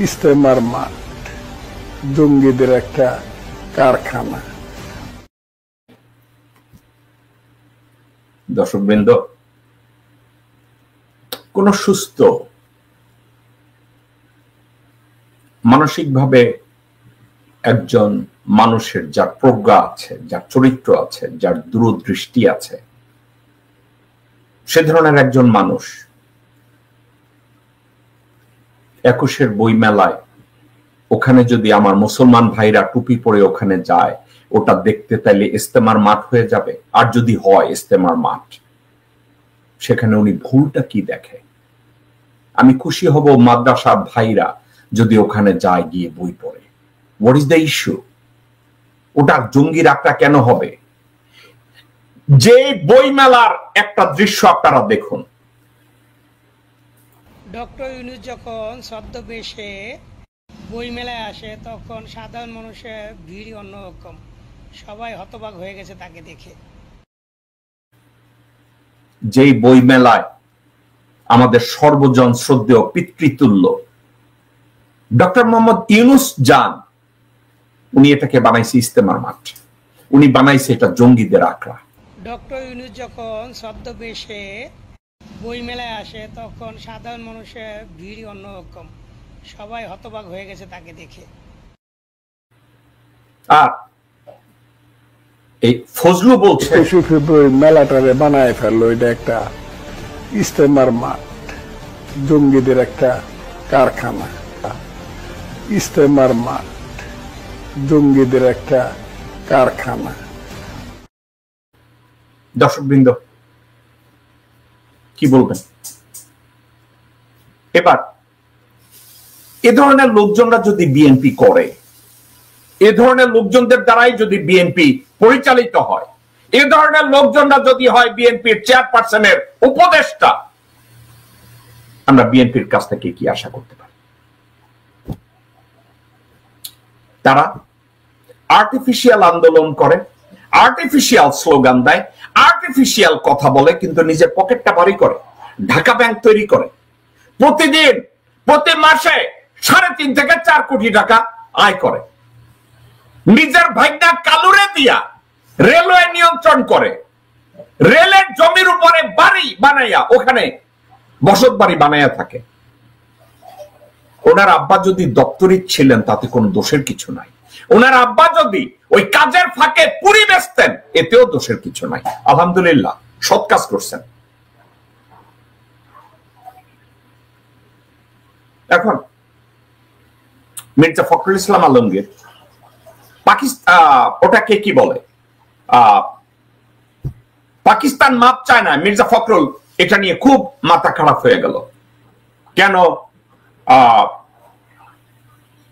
ইস্তেমার মাঠ, জঙ্গিদের একটা কারখানা। দর্শকবৃন্দ, কোন সুস্থ মানসিকভাবে একজন মানুষের, যার প্রজ্ঞা আছে, যার চরিত্র আছে, যার দূরদৃষ্টি আছে, সে ধরনের একজন মানুষ 21শের বই মেলায় ওখানে যদি আমার মুসলমান ভাইরা টুপি পরে ওখানে যায়, ওটা দেখতে তাইলে ইস্তেমার মাঠ হয়ে যাবে। আর যদি হয় ইস্তেমার মাঠ, সেখানে উনি ভুলটা কি দেখে? আমি খুশি হব মাদ্রাসা ভাইরা যদি ওখানে যায়, গিয়ে বই পড়ে। What is the issue? ওটা জঙ্গির আক্রা কেন হবে? যে বই মেলার একটা দৃশ্য আপনারা দেখুন। ডক্টর ইউনূস যখন ছদ্মবেশে বই মেলায় আসে, তখন সাধারণ মানুষের ভিড় অন্যরকম, সবাই হতবাক হয়ে গেছে তাকে দেখে। যেই বই মেলায় আমাদের সর্বজন শ্রদ্ধেয় পিতৃতুল্য ডক্টর মোহাম্মদ ইউনূস যান, উনি এটাকে বানাইছে ইস্তেমার মাঠ, উনি বানাইছে এটা জঙ্গিদের আখড়া। ডক্টর ইউনূস যখন ছদ্মবেশে বই মেলায় আসে, তখন সাধারণ মানুষের ভিড় অন্যরকম, সবাই হতবাক হয়ে গেছে তাকে দেখে। আর এই ফজলু বলছে 21শে ফেব্রুয়ারি মেলাটারে বানায় ফেললো, এটা একটা ইস্তেমার মাঠ, জঙ্গিদের একটা কারখানা। ইস্তেমার মাঠ, জঙ্গিদের একটা কারখানা। দর্শকবৃন্দ কি বলবেন? এবার এ ধরনের লোকজনরা যদি বিএনপি করে, এ ধরনের লোকজনদের দ্বারাই যদি বিএনপি পরিচালিত হয়, এ ধরনের লোকজনরা যদি হয় বিএনপির চেয়ারপারসনের উপদেষ্টা, আমরা বিএনপির কাছ থেকে কি আশা করতে পারি? তারা আর্টিফিশিয়াল আন্দোলন করে, আর্টিফিশিয়াল স্লোগান দেয়, আর্টিফিশিয়াল কথা বলে, কিন্তু নিজের পকেটটা ভারী করে, ঢাকা ব্যাংক তৈরি করে, প্রতিদিন প্রতি মাসে 3.5 থেকে 4 কোটি টাকা আয় করে, নিজের ভাইনা কালুরে দিয়া রেলওয়ে নিয়ন্ত্রণ করে, রেলের জমির উপরে বাড়ি বানাইয়া ওখানে বসত বাড়ি বানায়া থাকে। ওনার আব্বা যদি দপ্তরিক ছিলেন তাতে কোনো দোষের কিছু নাই। ওনার আব্বা যদি ওই কাজের ফাঁকে পুরি বেচতেন এতেও দোষের কিছু নাই। আলহামদুলিল্লাহ সৎ কাজ করছেন। এখন মির্জা ফখরুল ইসলাম আলমগীর পাকিস্তান, ওটাকে কি বলে, পাকিস্তান মাপ চায় না, মির্জা ফখরুল এটা নিয়ে খুব মাথা খারাপ হয়ে গেল। কেন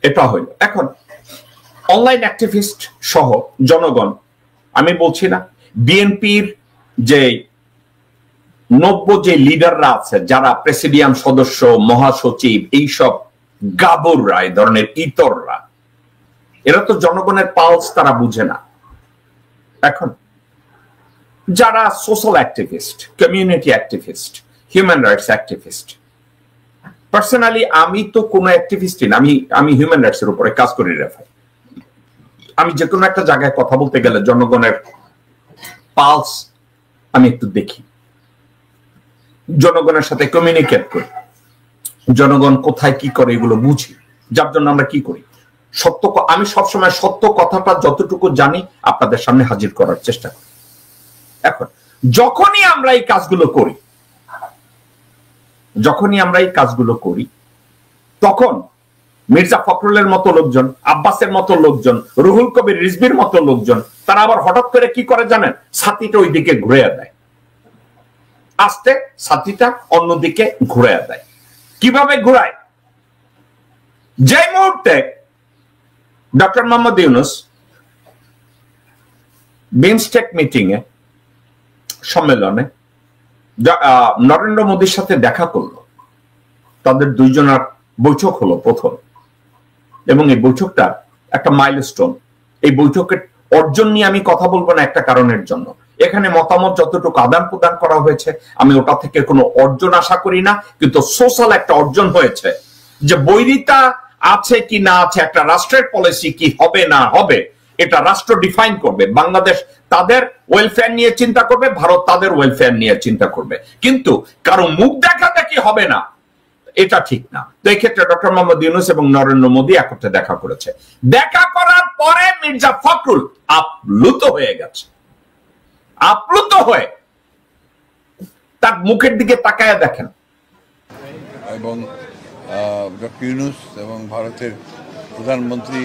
এটা হইল? এখন অনলাইন অ্যাক্টিভিস্ট সহ জনগণ, আমি বলছি না বিএনপির যে 90 যে লিডাররা আছে, যারা প্রেসিডিয়াম সদস্য, মহাসচিব, এইসব গাবররা, এই ধরনের ইতররা, এরা তো জনগণের পালস তারা বুঝে না। এখন যারা social activist, community activist, human rights activist, personally আমি তো কোনো অ্যাক্টিভিস্টই না, আমি হিউম্যান রাইটস এর উপরে কাজ করি রে ভাই। আমি যে কোনো একটা জায়গায় কথা বলতে গেলে জনগণের পালস আমি একটু দেখি, জনগণের সাথে কমিউনিকেট করি, জনগণ কোথায় কি করে এগুলো বুঝি, যার জন্য আমরা কি করি। সত্য, আমি সবসময় সত্য কথাটা যতটুকু জানি আপনাদের সামনে হাজির করার চেষ্টা করি। এখন যখনই আমরা এই কাজগুলো করি তখন মির্জা ফখরুলের মতো লোকজন, আব্বাসের মতো লোকজন, রুহুল কবির রিজভির মতো লোকজন, তারা আবার হঠাৎ করে কি করে জানেন? ছাতিটা ওই দিকে ঘুরে দেয়, আস্তে ছাতিটা অন্যদিকে ঘুরে দেয়। কিভাবে ঘুরায়? যে মুহূর্তে ডক্টর মোহাম্মদ ইউনূস বিমস্টেক মিটিং এ, সম্মেলনে নরেন্দ্র মোদীর সাথে দেখা করলো, তাদের দুইজনের বৈঠক হলো প্রথম, এবং এই বৈঠকটা একটা মাইলস্টোন। এই বৈঠকের অর্জন নিয়ে আমি কথা বলবো না একটা কারণের জন্য, এখানে মতামত যতটুকু আদান প্রদান করা হয়েছে আমি ওটা থেকে কোনো অর্জন আশা করি না, কিন্তু সোশ্যাল একটা অর্জন হয়েছে যে বৈরিতা আছে কি না আছে, একটা রাষ্ট্রের পলিসি কি হবে না হবে এটা রাষ্ট্র ডিফাইন করবে। বাংলাদেশ তাদের ওয়েলফেয়ার নিয়ে চিন্তা করবে, ভারত তাদের ওয়েলফেয়ার নিয়ে চিন্তা করবে, কিন্তু কারো মুখ দেখাদেখি হবে না, এটা ঠিক না। তো এই ক্ষেত্রে ডক্টর মোহাম্মদ ইউনূস এবং নরেন্দ্র মোদী একত্রে দেখা করেছে। দেখা করার পরে মির্জা ফখরুল আপ্লুত হয়ে গেছে, আপ্লুত হয়ে তার মুখের দিকে তাকায় দেখেন। এবং ডক্টর ইউনূস এবং ভারতের প্রধানমন্ত্রী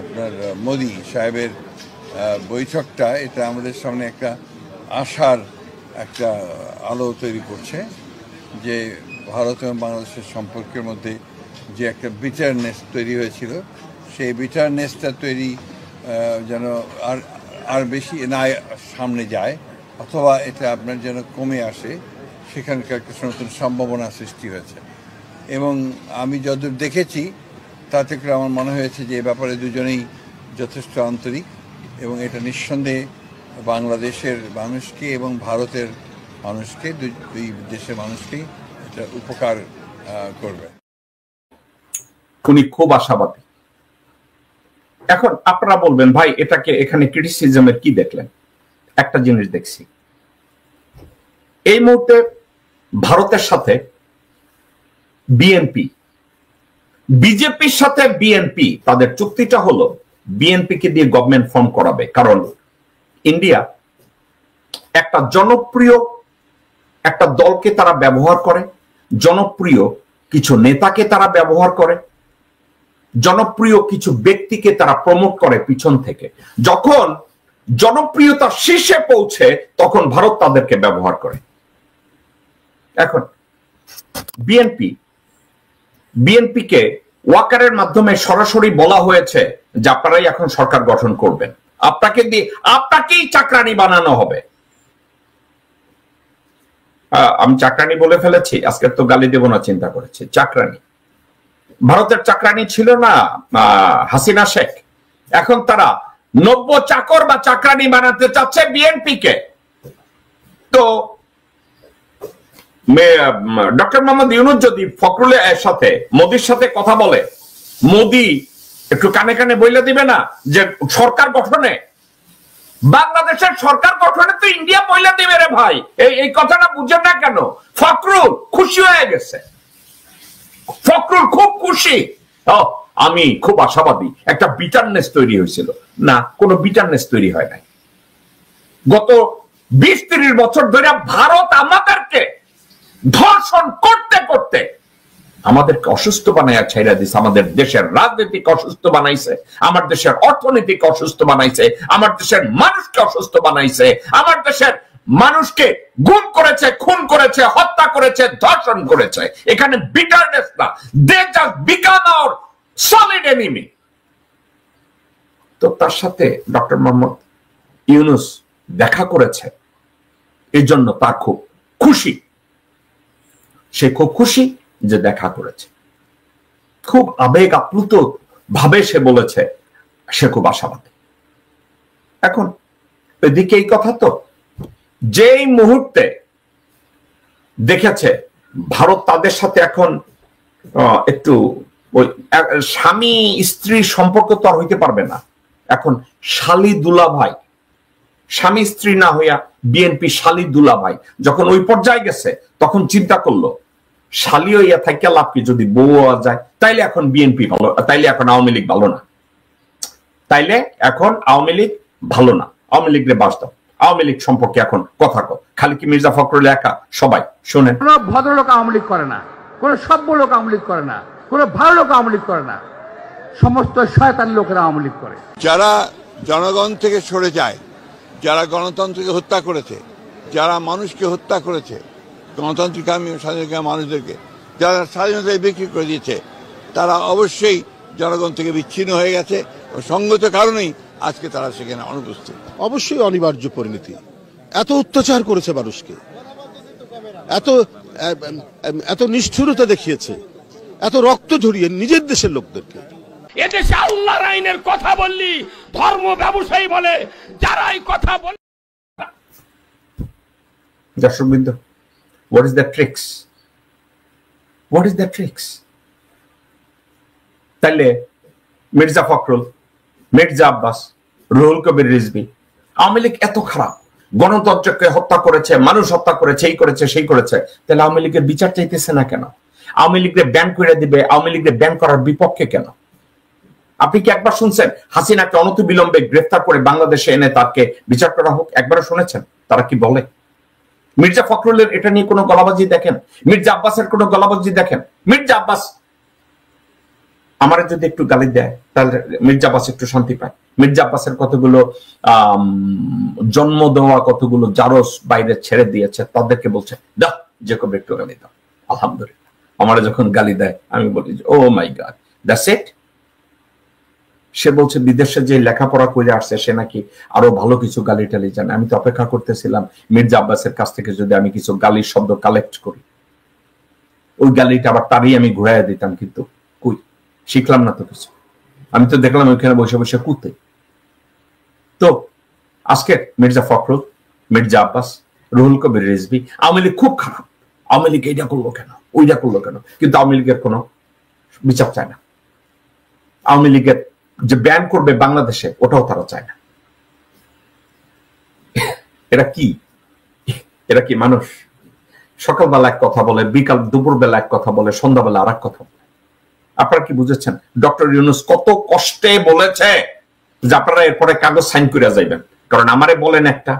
আপনার মোদী সাহেবের বৈঠকটা, এটা আমাদের সামনে একটা আশার একটা আলো তৈরি করছে যে ভারত এবং বাংলাদেশের সম্পর্কের মধ্যে যে একটা বিটারনেস তৈরি হয়েছিল, সেই বিটারনেসটা তৈরি যেন আর বেশি না সামনে যায়, অথবা এটা আপনার যেন কমে আসে, সেখানকার কিছু নতুন সম্ভাবনা সৃষ্টি হয়েছে। এবং আমি যতদূর দেখেছি তাতে করে আমার মনে হয়েছে যে এ ব্যাপারে দুজনেই যথেষ্ট আন্তরিক, এবং এটা নিঃসন্দেহে বাংলাদেশের মানুষকে এবং ভারতের মানুষকে, দুই দেশের মানুষকেই এটা উপকার করবে। উনি খুব আশাবাদী। এখন আপনারা বলবেন ভাই এটাকে, এখানে ক্রিটিসিজমের কি দেখলেন? একটা জিনিস দেখছি, এই মুহূর্তে ভারতের সাথে বিএনপি, বিজেপির সাথে বিএনপি, তাদের চুক্তিটা হলো বিএনপি কে দিয়ে গভর্নমেন্ট ফর্ম করাবে। কারণ ইন্ডিয়া একটা জনপ্রিয় একটা দলকে তারা ব্যবহার করে, জনপ্রিয় কিছু নেতাকে তারা ব্যবহার করে, জনপ্রিয় কিছু ব্যক্তিকে তারা প্রমোট করে পিছন থেকে। যখন জনপ্রিয়তা শীর্ষে পৌঁছে তখন ভারত তাদেরকে ব্যবহার করে। এখন বিএনপি কে ওয়াকারের মাধ্যমে সরাসরি বলা হয়েছে যে আপনারাই এখন সরকার গঠন করবেন, আপনাকেই চাকরানি বানানো হবে। আমি চাকরানি বলে ফেলেছি, আজকে তো গালি দেব না চিন্তা করেছি। চাকরানি, ভারতের চাকরানি ছিল না হাসিনা শেখ, এখন তারা 90 চাকর বা চাকরানি বানাতে চাচ্ছে বিএনপি কে। তো ডক্টর মোহাম্মদ ইউনূস যদি ফখরুলের সাথে, মোদির সাথে কথা বলে, মোদি একটু কানে কানে বইলে দিবে না যে সরকার গঠনে বাংলাদেশের সরকার গঠনে তো ইন্ডিয়া পয়লা দেবে রে ভাই, এই কথাটা বুঝেন না কেন? ফখরুল খুশি হয়ে গেছে, ফখরুল খুব খুশি, আমি খুব আশাবাদী একটা বিটারনেস তৈরি হয়েছিল। না, কোনো বিটারনেস তৈরি হয় নাই। গত 20-30 বছর ধরে ভারত আমাদেরকে ধর্ষণ করতে করতে আমাদেরকে অসুস্থ বানাইয়া ছাইরা দিছে, আমাদের দেশের রাজনীতিক অসুস্থ বানাইছে, আমার দেশের অর্থনীতিক অসুস্থ বানাইছে, আমার দেশের মানুষকে অসুস্থ বানাইছে, আমার দেশের মানুষকে গুম করেছে, খুন করেছে, হত্যা করেছে, ধর্ষণ করেছে। এখানে বিটারনেস না, they just become our solid enemy. তো তার সাথে ডক্টর মোহাম্মদ ইউনূস দেখা করেছে, এই জন্য তার খুব খুশি, সে খুব খুশি যে দেখা করেছে, খুব আবেগ আপ্লুত ভাবে সে বলেছে সে খুব আশাবাদী। এখন এদিকে এই কথা তো, যেই মুহূর্তে দেখেছে ভারত তাদের সাথে এখন একটু ওই স্বামী স্ত্রীর সম্পর্ক তো আর হইতে পারবে না, এখন শালী দুলাভাই, স্বামী স্ত্রী না হইয়া বিএনপি শালী দুলাভাই যখন ওই পর্যায়ে গেছে, তখন চিন্তা করলো শালী হইয়া থাকে লাভ কি, যদি বউ যায় তাইলে এখন বিএনপি ভালো, তাইলে এখন আওয়ামী লীগ ভালো না, তাইলে এখন আওয়ামী লীগ ভালো না, আওয়ামী লীগের বাস দাও, আওয়ামী লীগ সম্পর্কে এখন কথা কো। খালি কি মির্জা ফখরুল একা? সবাই শোনেন, কোন ভদ্রলোক আওয়ামী লীগ করে না, কোন সভ্য লোক আওয়ামী লীগ করে না, কোন ভালো লোক আওয়ামী লীগ করে না, সমস্ত শয়তান লোকেরা আওয়ামী লীগ করে। যারা জনগণ থেকে সরে যায়, যারা গণতন্ত্রকে হত্যা করেছে, যারা মানুষকে হত্যা করেছে, গণতান্ত্রিক স্বাধীনতা মানুষদেরকে যারা স্বাধীনতায় বিক্রি করে দিয়েছে, তারা অবশ্যই জনগণ থেকে বিচ্ছিন্ন হয়ে গেছে। সঙ্গত কারণেই আজকে তারা সেখানে অনুপস্থিত। অবশ্যই অনিবার্য পরিণতি। এত অত্যাচার করেছে মানুষকে, এত নিষ্ঠুরতা দেখিয়েছে, এত রক্ত ঝরিয়ে নিজের দেশের লোকদেরকে। এদেশে আল্লাহর আইনের কথা বললি ধর্ম ব্যবসায়ী বলে, যারাই কথা বলে। দর্শকবৃন্দ, what is the tricks? What is the tricks? তাইলে মির্জা ফখরুল, মির্জা আব্বাস, রুহুল কবির রিজভী, আওয়ামী লীগ এত খারাপ, গণতন্ত্রকে হত্যা করেছে, মানুষ হত্যা করেছে, এই করেছে সেই করেছে, তাহলে আওয়ামী লীগের বিচার চাইতেছে না কেন? আওয়ামী লীগের ব্যান করে দিবে, আওয়ামী লীগের ব্যান করার বিপক্ষে কেন? আপনি কি একবার শুনছেন হাসিনাকে অনতিবিলম্বে গ্রেফতার করে বাংলাদেশে এনে তাকে বিচার করা হোক? একবারও শুনেছেন তারা কি বলে? মির্জা ফখরুলের এটা নিয়ে কোনো গলাবাজি দেখেন? মির্জা আব্বাসের কোনো গলাবাজি দেখেন? মির্জা আব্বাস আমার যদি একটু গালি দেয় তাহলে মির্জা আব্বাস একটু শান্তি পায়। মির্জা আব্বাসের কতগুলো জন্ম দেওয়া কতগুলো জারস বাইরে ছেড়ে দিয়েছে, তাদেরকে বলছে দাও যে কবে একটু গালি দাও। আলহামদুলিল্লাহ, আমার যখন গালি দেয় আমি বলি ও মাই গড, দ্যাটস ইট। সে বলছে বিদেশে যে লেখাপড়া করে আসছে সে নাকি আরো ভালো কিছু গালি টালি জানে। আমি তো অপেক্ষা করতেছিলাম মির্জা আব্বাসের কাছ থেকে যদি আমি কিছু গালির শব্দ কালেক্ট করি, ওই গালিটা আবার তারই আমি ঘুরাইয়া দিতাম, কিন্তু কই, শিখলাম না তো কিছু। আমি তো দেখলাম ওইখানে বসে বসে কুতে। তো আজকে মির্জা ফখরুল, মির্জা আব্বাস, রুহুল কবির রিজভী, আওয়ামী লীগ খুব খারাপ, আওয়ামী লীগ এইটা করলো কেন, ওইটা করলো কেন, কিন্তু আওয়ামী লীগের কোনো বিচার চায় না। আওয়ামী লীগের যে ব্যান করবে বাংলাদেশে ওটাও তারা চায় না। এরা কি, এরা কি মানুষ? সকালবেলা এক কথা বলে, বিকাল দুপুর বেলা এক কথা বলে, সন্ধ্যাবেলা আর এক কথা বলে। আপনারা কি বুঝেছেন ডক্টর ইউনূস কত কষ্টে বলেছে যে আপনারা এরপরে কাগজ সাইন করে যাইবেন? কারণ আমারে বলেন একটা,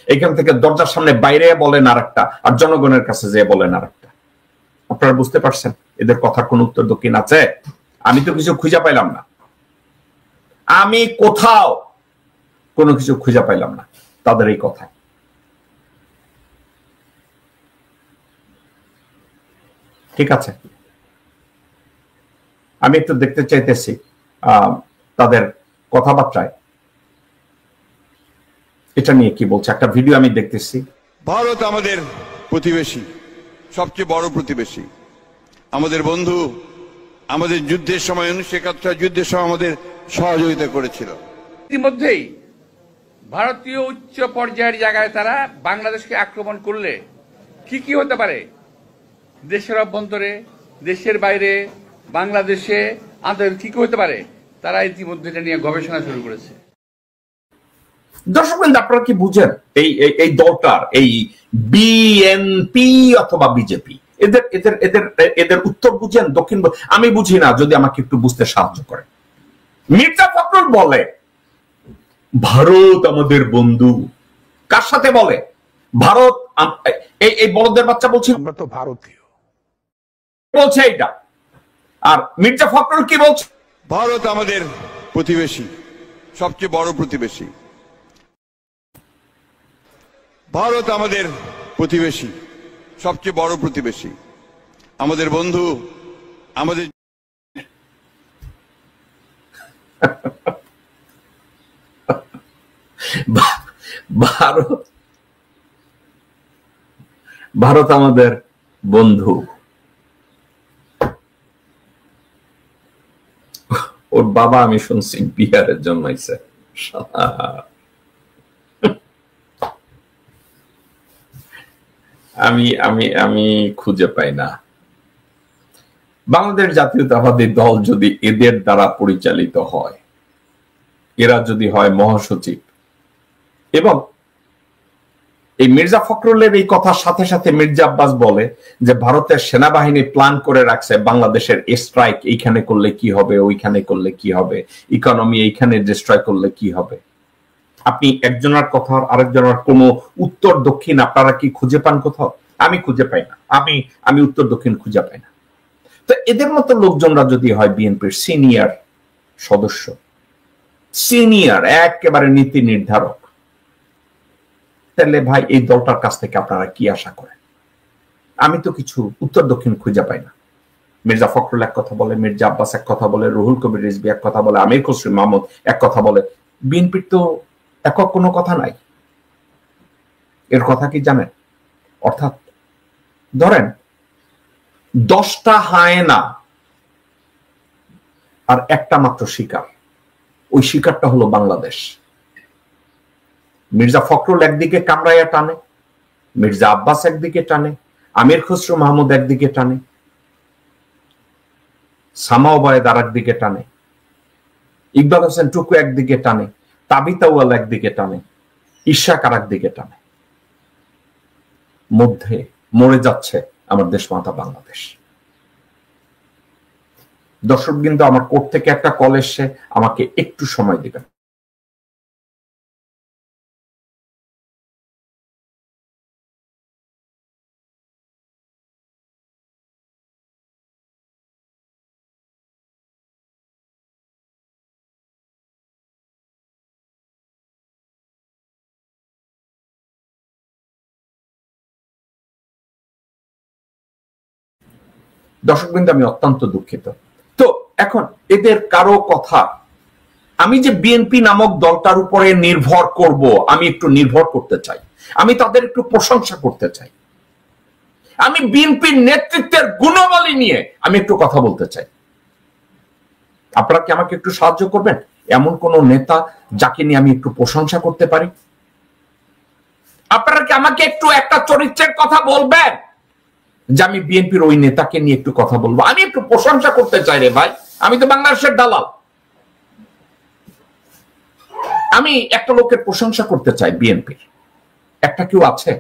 এখান থেকে দরজার সামনে বাইরে বলেন আর একটা, আর জনগণের কাছে যেয়ে বলেন আর একটা। আপনারা বুঝতে পারছেন এদের কথার কোন উত্তর দক্ষিণ আছে? আমি তো কিছু খুঁজে পাইলাম না, আমি কোথাও কোনো কিছু খুঁজে পাইলাম না তাদের এই কথায়। ঠিক আছে, আমি একটু দেখতে চাইতেছি তাদের কথাবার্তায় এটা নিয়ে কি বলছে। একটা ভিডিও আমি দেখতেছি। ভারত আমাদের প্রতিবেশী, সবচেয়ে বড় প্রতিবেশী, আমাদের বন্ধু, আমাদের যুদ্ধের সময় 1971 যুদ্ধের সময় আমাদের সহযোগিতা করেছিল। ইতিমধ্যেই ভারতীয় উচ্চ পর্যায়ের জায়গায় তারা বাংলাদেশকে আক্রমণ করলে কি কি হতে পারে, দেশের অভ্যন্তরে, দেশের বাইরে, বাংলাদেশে আন্তর্জাতিক কি কি হতে পারে, তারা ইতিমধ্যে এটা নিয়ে গবেষণা শুরু করেছে। দর্শক আপনারা কি বুঝেন এই দলটার এই বিএনপি অথবা বিজেপি এদের এদের এদের এদের উত্তর বুঝেন? দক্ষিণ আমি বুঝি না, যদি আমাকে একটু বুঝতে সাহায্য করে। মির্জা ফখরুল বলে ভারত আমাদের বন্ধু, কার সাথে বলে? ভারত এই বলদের বাচ্চা বলছে আমরা তো ভারতীয়, বলছে এইটা। আর মির্জা ফখরুল কি বলছে? ভারত আমাদের প্রতিবেশী, সবচেয়ে বড় প্রতিবেশী। ভারত আমাদের প্রতিবেশী, সবচেয়ে বড় প্রতিবেশী, আমাদের বন্ধু, আমাদের ভারত আমাদের বন্ধু। ওর বাবা আমি শুনছি বিহারের জন্মাইছে। আমি আমি আমি খুঁজে পাই না। বাংলাদেশ জাতীয়তাবাদী দল যদি এদের দ্বারা পরিচালিত হয়, এরা যদি হয় মহাসচিব, এবং এই মির্জা ফখরুলের এই কথার সাথে সাথে মির্জা আব্বাস বলে যে ভারতের সেনাবাহিনী প্ল্যান করে রাখছে বাংলাদেশের স্ট্রাইক এইখানে করলে কি হবে, ওইখানে করলে কি হবে, ইকোনমি এইখানে ডিস্ট্রয় করলে কি হবে। আপনি একজনের কথা আরেকজনের কোনো উত্তর দক্ষিণ আপনারা কি খুঁজে পান কোথাও? আমি খুঁজে পাই না। আমি উত্তর দক্ষিণ খুঁজে পাই না। তো এদের মতো লোকজনরা যদি হয় বিএনপির সিনিয়র সদস্য, সিনিয়র একেবারে নীতি নির্ধারক, তাহলে ভাই এই দলটার কাছ থেকে আপনারা কি আশা করেন? আমি তো কিছু উত্তর দক্ষিণ খুঁজে পাই না। মির্জা ফখরুল এক কথা বলে, মির্জা আব্বাস এক কথা বলে, রুহুল কবির রিজভী এক কথা বলে, আমির খসরু মাহমুদ এক কথা বলে। বিএনপির তো একক কোনো কথা নাই। এর কথা কি জানেন? অর্থাৎ ধরেন 10টা হায়না আর একটা মাত্র শিকার, ওই শিকারটা হলো বাংলাদেশ। মির্জা ফখরুল একদিকে কামড়াইয়া টানে, মির্জা আব্বাস একদিকে টানে, আমির খসরু মাহমুদ একদিকে টানে, সামা ওবায়েদ আর একদিকে টানে, ইকবাল হোসেন টুকু একদিকে টানে, তাবিতাওয়াল একদিকে টানে, ইশাক আর একদিকে টানে। মধ্যে মরে যাচ্ছে আমার দেশ মাতা বাংলাদেশ। দর্শক কিন্তু আমার কোর্ট থেকে একটা কল এসছে, আমাকে একটু সময় দিবেন। দর্শকবৃন্দ আমি অত্যন্ত দুঃখিত। তো এখন এদের কারো কথা আমি যে বিএনপি নামক দলটার উপরে নির্ভর করব, আমি একটু নির্ভর করতে চাই, আমি তাদের একটু প্রশংসা করতে চাই, আমি বিএনপির নেতৃত্বের গুণাবলী নিয়ে আমি একটু কথা বলতে চাই। আপনারা কি আমাকে একটু সাহায্য করবেন? এমন কোন নেতা যাকে নিয়ে আমি একটু প্রশংসা করতে পারি? আপনারা কি আমাকে একটু একটা চরিত্রের কথা বলবেন যে আমি বিএনপির ওই নেতাকে নিয়ে একটু কথা বলবো? আমি একটু প্রশংসা করতে চাই রে ভাই, আমি তো বাংলাদেশের দালাল। আমি একটা লোকের প্রশংসা করতে চাই বিএনপির। একটা কেউ আছে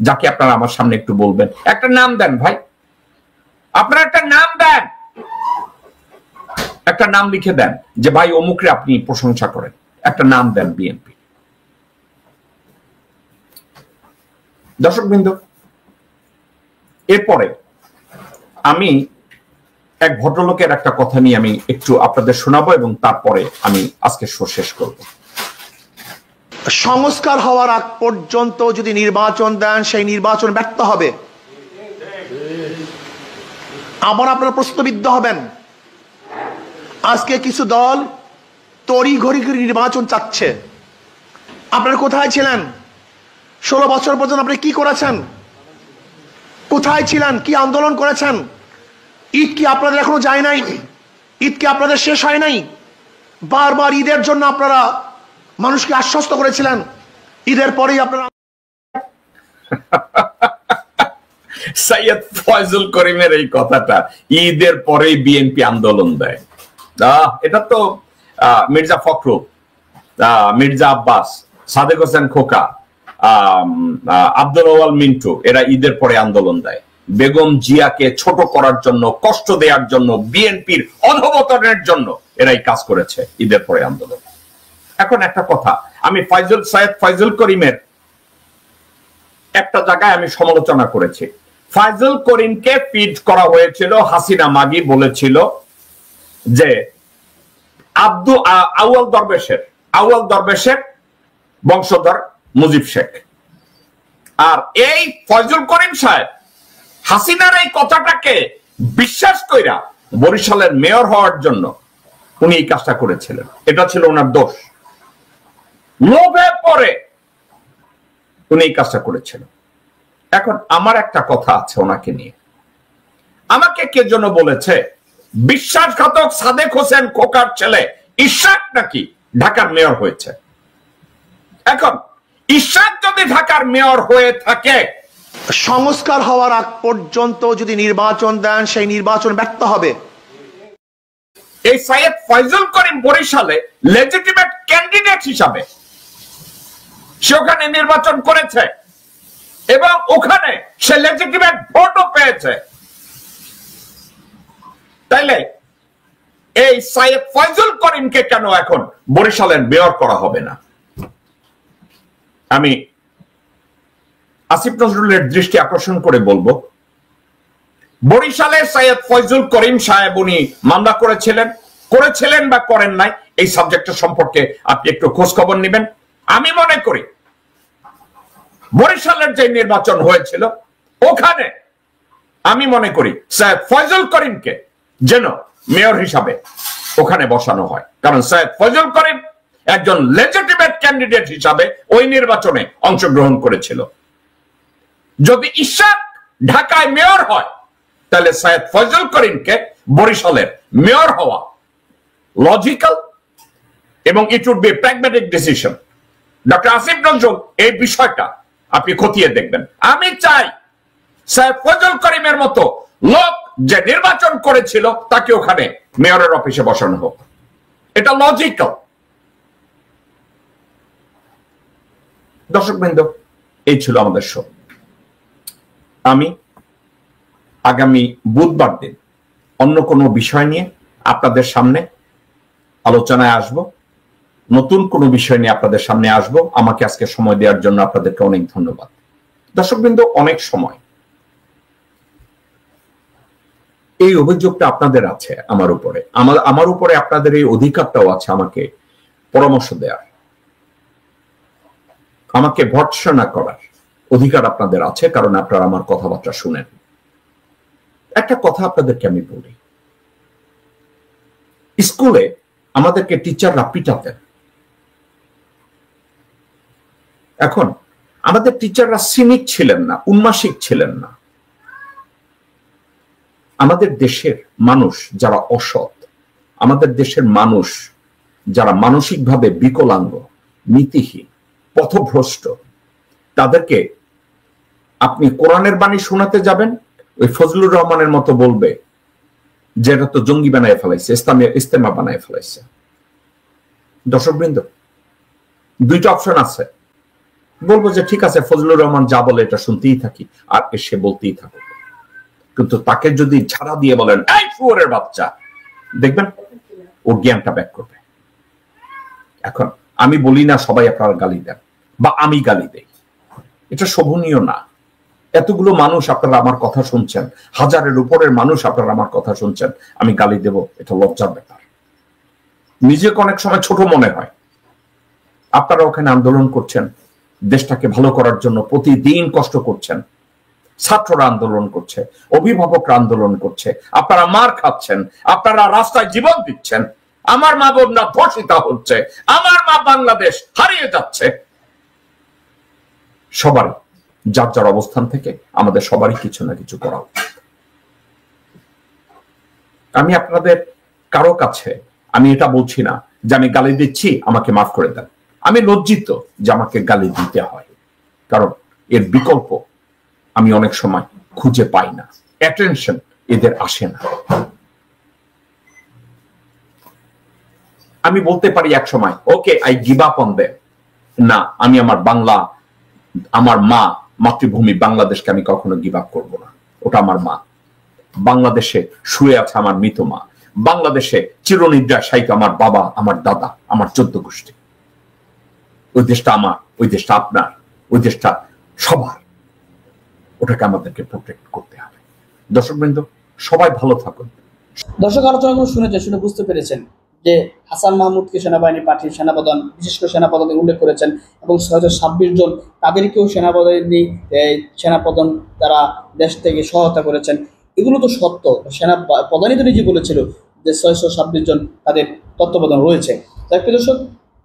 যাকে আপনারা আমার সামনে একটু বলবেন? একটা নাম দেন ভাই, আপনারা একটা নাম দেন, একটা নাম লিখে দেন যে ভাই অমুকরে আপনি প্রশংসা করেন, একটা নাম দেন বিএনপি। দর্শকবৃন্দ, এরপরে আমি এক ভদ্রলোকের একটা কথা নিয়ে আমি একটু আপনাদের শোনাবো এবং তারপরে আমি আজকে শো শেষ করব। সংস্কার হওয়ার আগ পর্যন্ত যদি নির্বাচন দেন, সেই নির্বাচন ব্যর্থ হবে। আবার আপনারা প্রশ্নবিদ্ধ হবেন। আজকে কিছু দল তড়িঘড়ি করে নির্বাচন চাচ্ছে। আপনারা কোথায় ছিলেন? 16 বছর পর্যন্ত আপনি কি করেছেন? কোথায় ছিলেন? কি আন্দোলন করেছেন? ঈদ কি আপনাদের এখনো যায় নাই? ঈদ কি আপনাদের শেষ হয় নাই? বারবার ঈদের জন্য আপনারা মানুষকে আশ্বস্ত করেছিলেন, ঈদের পরেই আপনারা। সৈয়দ ফয়জুল করিমের এই কথাটা, ঈদের পরেই বিএনপি আন্দোলন দেয়, এটা তো মির্জা ফখরুল, মির্জা আব্বাস সাদেক হোসেন খোকা, আব্দুল আওয়াল মিন্টু, এরা ঈদের পরে আন্দোলন দেয়। বেগম জিয়াকে ছোট করার জন্য, কষ্ট দেওয়ার জন্য, বিএনপির অধঃপতনের জন্য এরাই কাজ করেছে ঈদের পরে আন্দোলন। এখন একটা কথা, আমি সৈয়দ ফয়জুল করিমের একটা জায়গায় আমি সমালোচনা করেছি। ফয়জুল করিমকে ফিড করা হয়েছিল, হাসিনা মাগি বলেছিল যে আউয়াল দরবেশের বংশধর মুজিব শেখ। আর এই ফয়জুল করিম সাহেব হাসিনার এই কথাটাকে বিশ্বাস কইরা বরিশালের মেয়র হওয়ার জন্য উনি এই কাজটা করেছিলেন। এটা ছিল ওনার দোষ। লোভে পরে উনি এই কাজটা করেছিলেন। এখন আমার একটা কথা আছে ওনাকে নিয়ে। আমাকে কে যেন বলেছে বিশ্বাসঘাতক সাদেক হোসেন খোকার ছেলে ইশাক নাকি ঢাকার মেয়র হয়েছে। এখন ইশাক যদি ঢাকার মেয়র হয়ে থাকে, সংস্কার হওয়ার আগ পর্যন্ত যদি নির্বাচন দেন, সেই নির্বাচন ব্যর্থ হবে। এই সৈয়দ ফয়জুল করিম বরিশালে লেজিটিমেট ক্যান্ডিডেট হিসাবে সে ওখানে নির্বাচন করেছে এবং ওখানে সে লেজিটিমেট ভোটও পেয়েছে। তাইলে এই সৈয়দ ফয়জুল করিমকে কেন এখন বরিশালের মেয়র করা হবে না? আমি আসিফ নজরুলের দৃষ্টি আকর্ষণ করে বলবো, বরিশালে সৈয়দ ফয়জুল করিম সাহেব উনি মামলা করেছিলেন বা করেন নাই, এই সাবজেক্টের সম্পর্কে আপনি একটু খোঁজ খবর নেবেন। আমি মনে করি বরিশালের যে নির্বাচন হয়েছিল ওখানে আমি মনে করি সৈয়দ ফয়জুল করিমকে যেন মেয়র হিসাবে ওখানে বসানো হয়, কারণ সৈয়দ ফয়জুল করিম একজন লেজিটিমেট ক্যান্ডিডেট হিসাবে ওই নির্বাচনে অংশগ্রহণ করেছিল। যদি ইশাক ঢাকায় মেয়র হয় তাহলে সৈয়দ ফয়জুল করিমকে বরিশালের মেয়র হওয়া লজিক্যাল এবং it would be pragmatic decision. Doctor Asif Nazrul এই বিষয়টা আপনি খতিয়ে দেখবেন। আমি চাই সৈয়দ ফয়জুল করিমের মতো লোক যে নির্বাচন করেছিল তাকে ওখানে মেয়রের অফিসে বসানো হোক, এটা লজিক্যাল। দর্শকবৃন্দ, এই ছিল আমাদের শো। আমি আগামী বুধবার দিন অন্য কোনো বিষয় নিয়ে আপনাদের সামনে আলোচনায় আসব, নতুন কোনো বিষয় নিয়ে আপনাদের সামনে আসব। আমাকে আজকে সময় দেওয়ার জন্য আপনাদেরকে অনেক ধন্যবাদ। দর্শকবৃন্দ, অনেক সময় এই অভিযোগটা আপনাদের আছে আমার উপরে আপনাদের এই অধিকারটাও আছে আমাকে পরামর্শ দেওয়ার, আমাকে ভর্ৎসনা করার অধিকার আপনাদের আছে, কারণ আপনারা আমার কথাবার্তা শুনেন। একটা কথা আপনাদেরকে আমি বলি, স্কুলে আমাদেরকে টিচাররা পিটাতেন। এখন আমাদের টিচাররা সিনিক ছিলেন না, উন্মাসিক ছিলেন না। আমাদের দেশের মানুষ যারা অসৎ, আমাদের দেশের মানুষ যারা মানসিকভাবে বিকলাঙ্গ, নীতিহীন, পথভ্রষ্ট, তাদেরকে আপনি কোরআনের বাণী শোনাতে যাবেন, ওই ফজলুর রহমানের মতো বলবে যে এটা তো জঙ্গি বানায় ফেলাইছে, ইস্তেমা বানায় ফেলাইছে। দর্শকবৃন্দ, দুইটা অপশন আছে। বলবো যে ঠিক আছে, ফজলুর রহমান যা বলে এটা শুনতেই থাকি আর এসে বলতেই থাকো, কিন্তু তাকে যদি ঝাড়া দিয়ে বলেন এই শুয়োরের বাচ্চা, দেখবেন ও জ্ঞানটা ব্যাক করবে। এখন আমি বলি না সবাই আপনারা গালি দেন বা আমি গালি দেই, এটা শোভনীয় না। এতগুলো মানুষ আপনারা আমার কথা শুনছেন, হাজারের উপরের মানুষ আপনারা আমার কথা শুনছেন, আমি গালি দেব, এটা লজ্জার ব্যাপার। নিজেকে অনেক সময় ছোট মনে হয়। আপনারা ওখানে আন্দোলন করছেন, দেশটাকে ভালো করার জন্য প্রতিদিন কষ্ট করছেন, ছাত্ররা আন্দোলন করছে, অভিভাবকরা আন্দোলন করছে, আপনারা মার খাচ্ছেন, আপনারা রাস্তায় জীবন দিচ্ছেন, আমার মা বোনরা ধর্ষিত হচ্ছে, আমার মা বাংলাদেশ হারিয়ে যাচ্ছে। সবারই যার যার অবস্থান থেকে আমাদের সবারই কিছু না কিছু করা উচিত। আমি আপনাদের কারো কাছে আমি এটা বলছি না যে আমি গালি দিচ্ছি আমাকে মাফ করে দেন। আমি লজ্জিত যে আমাকে গালি দিতে হয়, কারণ এর বিকল্প আমি অনেক সময় খুঁজে পাই না, অ্যাটেনশন এদের আসে না। আমি বলতে পারি এক সময় okay I give up on them, না, আমি আমার বাংলা, আমার মা, মাতৃভূমি বাংলাদেশকে আমি কখনো গিভ আপ করবো না। ওটা আমার মা। বাংলাদেশে শুয়ে আছে আমার মৃত মা। বাংলাদেশে চিরনিদ্রায় শায়িত আমার বাবা, আমার দাদা, আমার 14 গোষ্ঠী। ওই দেশটা আমার, ওই দেশটা আপনার, ওই দেশটা সবার। ওটাকে আমাদেরকে প্রোটেক্ট করতে হবে। দর্শকবৃন্দ, সবাই ভালো থাকুন। দর্শক আলোচনাগুলো শুনেছেন, শুনে বুঝতে পেরেছেন যে হাসান মাহমুদকে সেনাবাহিনী পাঠিয়ে সেনাপ্রধান, বিশেষ করে সেনাপ্রধান উল্লেখ করেছেন, এবং 626 জন তাদেরকেও সেনাপ্রধান তারা দেশ থেকে সহায়তা করেছেন। এগুলো তো সত্য। সেনাপ্রধানই তো নিজে বলেছিল যে 626 জন তাদের তত্ত্বাবধান রয়েছে। তাই দর্শক,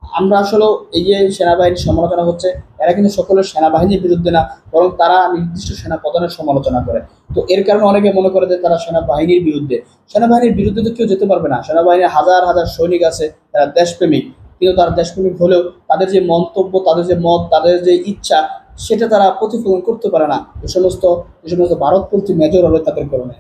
আমরা আসলে এই যে সেনাবাহিনীর সমালোচনা হচ্ছে, এরা কিন্তু সকলের সেনাবাহিনীর বিরুদ্ধে না, বরং তারা নির্দিষ্ট সেনাপ্রধানের সমালোচনা করে। তো এর কারণে অনেকে মনে করে যে তারা সেনাবাহিনীর বিরুদ্ধে। সেনাবাহিনীর বিরুদ্ধে তো কেউ যেতে পারবে না। সেনাবাহিনীর হাজার হাজার সৈনিক আছে, তারা দেশপ্রেমিক, কিন্তু তারা দেশপ্রেমিক হলেও তাদের যে মন্তব্য, তাদের যে মত, তাদের যে ইচ্ছা, সেটা তারা প্রতিফলন করতে পারে না। যে সমস্ত ভারতপন্থী মেজর হবে তাদের কারণে।